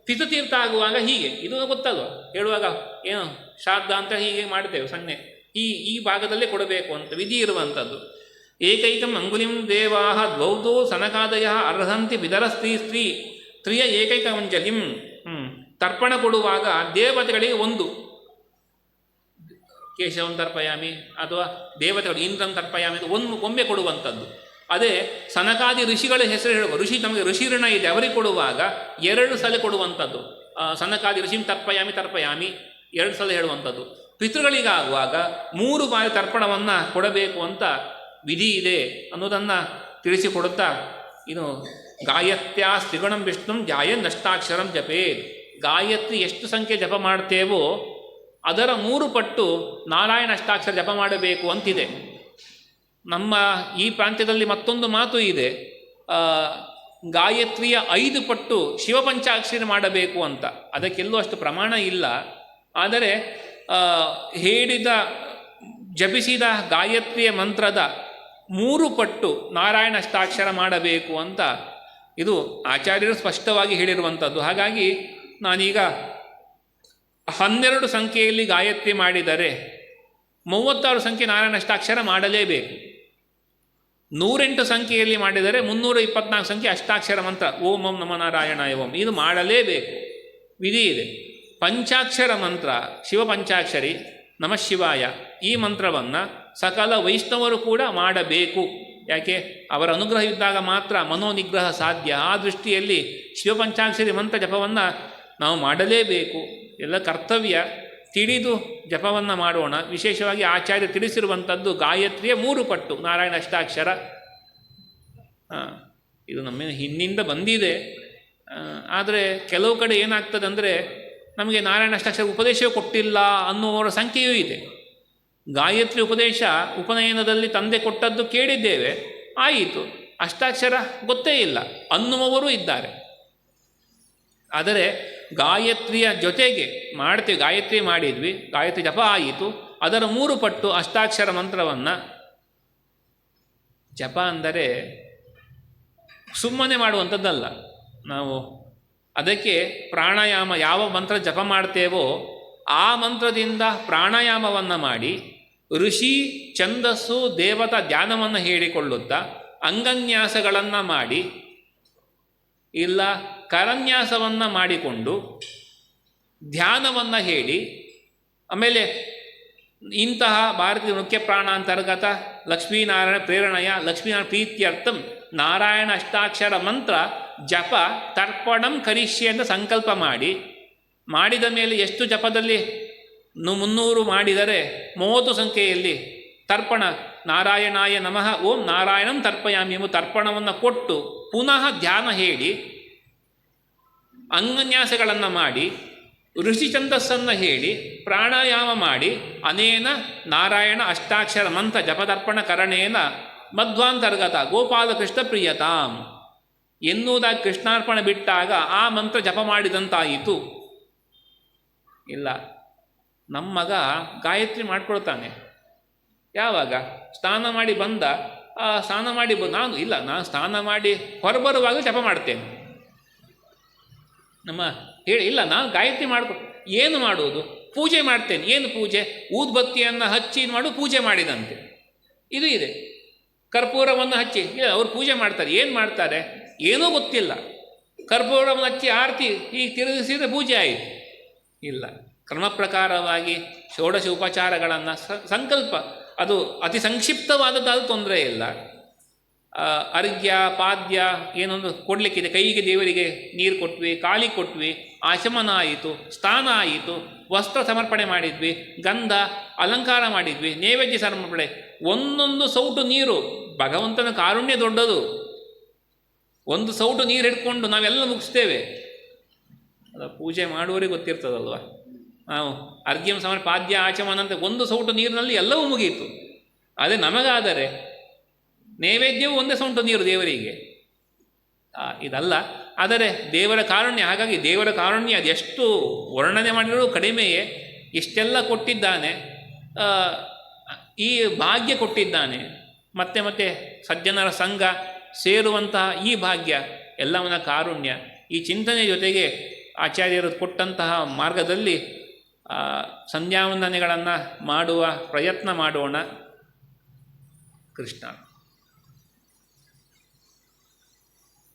ಪಿತೃತೀರ್ಥ ಆಗುವಾಗ ಹೀಗೆ, ಇದು ಗೊತ್ತಲ್ವ ಹೇಳುವಾಗ ಏನು ಶ್ರಾದ್ದ ಅಂತ ಹೀಗೆ ಮಾಡ್ತೇವೆ ಸನ್ನೆ, ಈ ಭಾಗದಲ್ಲೇ ಕೊಡಬೇಕು ಅಂತ ವಿಧಿ ಇರುವಂಥದ್ದು. ಏಕೈಕಂ ಅಂಗುಲಿಂ ದೇವಾಹ ದ್ವೌದೋ ಸನಕಾದಯ ಅರ್ಹಂತಿ ಬಿದರ ಸ್ತ್ರೀ ಸ್ತ್ರೀಯ ಏಕೈಕ ಅಂಜಲಿಂ. ತರ್ಪಣ ಕೊಡುವಾಗ ದೇವತೆಗಳಿಗೆ ಒಂದು ಕೇಶವಂ ತರ್ಪಯಾಮಿ ಅಥವಾ ದೇವತೆಗಳು ಇಂದ್ರಂ ತರ್ಪಯಾಮಿ ಒಮ್ಮೆ ಕೊಡುವಂಥದ್ದು. ಅದೇ ಸನಕಾದಿ ಋಷಿಗಳ ಹೆಸರು ಹೇಳುವ ಋಷಿ ನಮಗೆ ಋಷಿಋಣ ಇದೆ ಅವರಿಗೆ ಕೊಡುವಾಗ 2 ಸಲ ಕೊಡುವಂಥದ್ದು. ಸನಕಾದಿ ಋಷಿಂ ತರ್ಪಯಾಮಿ 2 ಸಲ ಹೇಳುವಂಥದ್ದು. ಪಿತೃಗಳಿಗಾಗುವಾಗ 3 ಬಾರಿ ತರ್ಪಣವನ್ನು ಕೊಡಬೇಕು ಅಂತ ವಿಧಿ ಇದೆ ಅನ್ನೋದನ್ನು ತಿಳಿಸಿಕೊಡುತ್ತಾ ಇನ್ನು ಗಾಯತ್ರ್ಯಾ ತ್ರಿಗುಣಂ ವಿಷ್ಣುಂ ಧ್ಯಾಯನ್ ಅಷ್ಟಾಕ್ಷರಂ ಜಪೇತ್. ಗಾಯತ್ರಿ ಎಷ್ಟು ಸಂಖ್ಯೆ ಜಪ ಮಾಡ್ತೇವೋ ಅದರ 3 ಪಟ್ಟು ನಾರಾಯಣ ಅಷ್ಟಾಕ್ಷರ ಜಪ ಮಾಡಬೇಕು ಅಂತಿದೆ. ನಮ್ಮ ಈ ಪ್ರಾಂತ್ಯದಲ್ಲಿ ಮತ್ತೊಂದು ಮಾತು ಇದೆ, ಗಾಯತ್ರಿಯ 5 ಪಟ್ಟು ಶಿವಪಂಚಾಕ್ಷರಿ ಮಾಡಬೇಕು ಅಂತ. ಅದಕ್ಕೆಲ್ಲೂ ಅಷ್ಟು ಪ್ರಮಾಣ ಇಲ್ಲ. ಆದರೆ ಜಪಿಸಿದ ಗಾಯತ್ರಿಯ ಮಂತ್ರದ 3 ಪಟ್ಟು ನಾರಾಯಣ ಅಷ್ಟಾಕ್ಷರ ಮಾಡಬೇಕು ಅಂತ ಇದು ಆಚಾರ್ಯರು ಸ್ಪಷ್ಟವಾಗಿ ಹೇಳಿರುವಂಥದ್ದು. ಹಾಗಾಗಿ ನಾನೀಗ 12 ಸಂಖ್ಯೆಯಲ್ಲಿ ಗಾಯತ್ರಿ ಮಾಡಿದರೆ 36 ಸಂಖ್ಯೆ ನಾರಾಯಣ ಅಷ್ಟಾಕ್ಷರ ಮಾಡಲೇಬೇಕು. 108 ಸಂಖ್ಯೆಯಲ್ಲಿ ಮಾಡಿದರೆ 324 ಸಂಖ್ಯೆ ಅಷ್ಟಾಕ್ಷರ ಮಂತ್ರ ಓಂ ಓಂ ನಮೋ ನಾರಾಯಣಾಯ ಓಂ ಇದು ಮಾಡಲೇಬೇಕು, ವಿಧಿ ಇದೆ. ಪಂಚಾಕ್ಷರ ಮಂತ್ರ ಶಿವಪಂಚಾಕ್ಷರಿ ನಮಃ ಶಿವಾಯ ಈ ಮಂತ್ರವನ್ನು ಸಕಲ ವೈಷ್ಣವರು ಕೂಡ ಮಾಡಬೇಕು. ಯಾಕೆ ಅವರ ಅನುಗ್ರಹ ಇದ್ದಾಗ ಮಾತ್ರ ಮನೋನಿಗ್ರಹ ಸಾಧ್ಯ. ಆ ದೃಷ್ಟಿಯಲ್ಲಿ ಶಿವಪಂಚಾಕ್ಷರಿ ಮಂತ್ರ ಜಪವನ್ನು ನಾವು ಮಾಡಲೇಬೇಕು. ಎಲ್ಲ ಕರ್ತವ್ಯ ತಿಳಿದು ಜಪವನ್ನು ಮಾಡೋಣ. ವಿಶೇಷವಾಗಿ ಆಚಾರ್ಯ ತಿಳಿಸಿರುವಂಥದ್ದು ಗಾಯತ್ರಿಯ 3 ಪಟ್ಟು ನಾರಾಯಣ ಅಷ್ಟಾಕ್ಷರ. ಇದು ನಮ್ಮ ಹಿಂದಿಂದ ಬಂದಿದೆ. ಆದರೆ ಕೆಲವು ಕಡೆ ಏನಾಗ್ತದೆ ಅಂದರೆ ನಮಗೆ ನಾರಾಯಣ ಅಷ್ಟಾಕ್ಷರ ಉಪದೇಶವೂ ಕೊಟ್ಟಿಲ್ಲ ಅನ್ನುವರ ಸಂಖ್ಯೆಯೂ ಇದೆ. ಗಾಯತ್ರಿ ಉಪದೇಶ ಉಪನಯನದಲ್ಲಿ ತಂದೆ ಕೊಟ್ಟದ್ದು ಕೇಳಿದ್ದೇವೆ, ಆಯಿತು, ಅಷ್ಟಾಕ್ಷರ ಗೊತ್ತೇ ಇಲ್ಲ ಅನ್ನುವವರು ಇದ್ದಾರೆ. ಆದರೆ ಗಾಯತ್ರಿಯ ಜೊತೆಗೆ ಮಾಡ್ತೀವಿ, ಗಾಯತ್ರಿ ಮಾಡಿದ್ವಿ, ಗಾಯತ್ರಿ ಜಪ ಆಯಿತು, ಅದರ 3 ಪಟ್ಟು ಅಷ್ಟಾಕ್ಷರ ಮಂತ್ರವನ್ನು ಜಪ ಅಂದರೆ ಸುಮ್ಮನೆ ಮಾಡುವಂಥದ್ದಲ್ಲ. ನಾವು ಅದಕ್ಕೆ ಪ್ರಾಣಾಯಾಮ ಯಾವ ಮಂತ್ರ ಜಪ ಮಾಡ್ತೇವೋ ಆ ಮಂತ್ರದಿಂದ ಪ್ರಾಣಾಯಾಮವನ್ನು ಮಾಡಿ ಋಷಿ ಛಂದಸ್ಸು ದೇವತಾ ಧ್ಯಾನವನ್ನು ಹೇಳಿಕೊಳ್ಳುತ್ತಾ ಅಂಗನ್ಯಾಸಗಳನ್ನು ಮಾಡಿ ಇಲ್ಲ ಕರನ್ಯಾಸವನ್ನು ಮಾಡಿಕೊಂಡು ಧ್ಯಾನವನ್ನು ಹೇಳಿ ಆಮೇಲೆ ಇಂತಹ ಭಾರತೀಯ ಮುಖ್ಯ ಪ್ರಾಣಾಂತರ್ಗತ ಲಕ್ಷ್ಮೀನಾರಾಯಣ ಪ್ರೇರಣೆಯ ಲಕ್ಷ್ಮೀನಾರಾಯಣ ಪ್ರೀತ್ಯರ್ಥಂ ನಾರಾಯಣ ಅಷ್ಟಾಕ್ಷರ ಮಂತ್ರ ಜಪ ತರ್ಪಣಂ ಕರಿಷ್ಯೆ ಅಂತ ಸಂಕಲ್ಪ ಮಾಡಿದ ಮೇಲೆ ಎಷ್ಟು ಜಪದಲ್ಲಿ 300 ಮಾಡಿದರೆ 30 ಸಂಖ್ಯೆಯಲ್ಲಿ ತರ್ಪಣ ನಾರಾಯಣಾಯ ನಮಃ ಓಂ ನಾರಾಯಣಂ ತರ್ಪಯಾಮಿ ಎಂಬ ತರ್ಪಣವನ್ನು ಕೊಟ್ಟು ಪುನಃ ಧ್ಯಾನ ಹೇಳಿ ಅಂಗನ್ಯಾಸಗಳನ್ನು ಮಾಡಿ ಋಷಿ ಛಂದಸ್ಸನ್ನು ಹೇಳಿ ಪ್ರಾಣಾಯಾಮ ಮಾಡಿ ಅನೇನ ನಾರಾಯಣ ಅಷ್ಟಾಕ್ಷರ ಮಂತ್ರ ಜಪದರ್ಪಣ ಕರಣೇನ ಮಧ್ವಾಂತರ್ಗತ ಗೋಪಾಲಕೃಷ್ಣ ಪ್ರಿಯತಾಂ ಎನ್ನುವುದಾಗಿ ಕೃಷ್ಣಾರ್ಪಣೆ ಬಿಟ್ಟಾಗ ಆ ಮಂತ್ರ ಜಪ ಮಾಡಿದಂತಾಯಿತು. ಇಲ್ಲ, ನಮ್ಮ ಮಗ ಗಾಯತ್ರಿ ಮಾಡ್ಕೊಳ್ತಾನೆ, ಯಾವಾಗ ಸ್ನಾನ ಮಾಡಿ ಬಂದ ನಾನು ಸ್ನಾನ ಮಾಡಿ ಹೊರಬರುವಾಗ ಜಪ ಮಾಡ್ತೇನೆ. ನಮ್ಮ ಹೇಳಿ ಇಲ್ಲ ನಾನು ಗಾಯತ್ರಿ ಏನು ಮಾಡುವುದು, ಪೂಜೆ ಮಾಡ್ತೇನೆ. ಏನು ಪೂಜೆ? ಊದ್ಬತ್ತಿಯನ್ನು ಹಚ್ಚಿ ಪೂಜೆ ಮಾಡಿದಂತೆ ಇದು ಇದೆ. ಕರ್ಪೂರವನ್ನು ಹಚ್ಚಿ ಅವ್ರು ಪೂಜೆ ಮಾಡ್ತಾರೆ. ಏನು ಮಾಡ್ತಾರೆ ಏನೂ ಗೊತ್ತಿಲ್ಲ. ಕರ್ಪೂರವನ್ನು ಹಚ್ಚಿ ಆರತಿ ಹೀಗೆ ತಿರುಗಿಸಿದರೆ ಪೂಜೆ ಆಯಿತು. ಇಲ್ಲ, ಕ್ರಮ ಪ್ರಕಾರವಾಗಿ ಷೋಡಶ ಉಪಚಾರಗಳನ್ನು ಸಂಕಲ್ಪ ಅದು ಅತಿ ಸಂಕ್ಷಿಪ್ತವಾದದ್ದು ತೊಂದರೆ ಇಲ್ಲ. ಅರ್ಘ್ಯ ಪಾದ್ಯ ಏನೊಂದು ಕೊಡಲಿಕ್ಕಿದೆ, ಕೈಗೆ ದೇವರಿಗೆ ನೀರು ಕೊಟ್ವಿ, ಕಾಲಿಗೆ ಕೊಟ್ವಿ, ಆಚಮನ ಆಯಿತು, ಸ್ನಾನ ಆಯಿತು, ವಸ್ತ್ರ ಸಮರ್ಪಣೆ ಮಾಡಿದ್ವಿ, ಗಂಧ ಅಲಂಕಾರ ಮಾಡಿದ್ವಿ, ನೈವೇದ್ಯ ಸಮರ್ಪಣೆ, ಒಂದೊಂದು ಸೌಟು ನೀರು. ಭಗವಂತನ ಕಾರುಣ್ಯ ದೊಡ್ಡದು. ಒಂದು ಸೌಟು ನೀರು ಹಿಡ್ಕೊಂಡು ನಾವೆಲ್ಲ ಮುಗಿಸ್ತೇವೆ. ಅದು ಪೂಜೆ ಮಾಡುವವರಿಗೆ ಗೊತ್ತಿರ್ತದಲ್ವ. ನಾವು ಅರ್ಘ್ಯಂ ಸಮರ್ಪಣೆ ಪಾದ್ಯ ಆಚಮನ ಅಂತ ಒಂದು ಸೌಟು ನೀರಿನಲ್ಲಿ ಎಲ್ಲವೂ ಮುಗಿಯಿತು. ಅದೇ ನಮಗಾದರೆ ನೈವೇದ್ಯವೂ ಒಂದೇ ಸೌಟು ನೀರು ದೇವರಿಗೆ. ಇದಲ್ಲ. ಆದರೆ ದೇವರ ಕಾರುಣ್ಯ, ಹಾಗಾಗಿ ದೇವರ ಕಾರುಣ್ಯ ಅದೆಷ್ಟು ವರ್ಣನೆ ಮಾಡಿದರೂ ಕಡಿಮೆಯೇ. ಇಷ್ಟೆಲ್ಲ ಕೊಟ್ಟಿದ್ದಾನೆ, ಈ ಭಾಗ್ಯ ಕೊಟ್ಟಿದ್ದಾನೆ, ಮತ್ತೆ ಮತ್ತೆ ಸಜ್ಜನರ ಸಂಘ ಸೇರುವಂತಹ ಈ ಭಾಗ್ಯ ಎಲ್ಲವನ್ನ ಕಾರುಣ್ಯ. ಈ ಚಿಂತನೆ ಜೊತೆಗೆ ಆಚಾರ್ಯರು ಕೊಟ್ಟಂತಹ ಮಾರ್ಗದಲ್ಲಿ ಸಂಧ್ಯಾವಂದನೆಗಳನ್ನು ಮಾಡುವ ಪ್ರಯತ್ನ ಮಾಡೋಣ. ಕೃಷ್ಣ.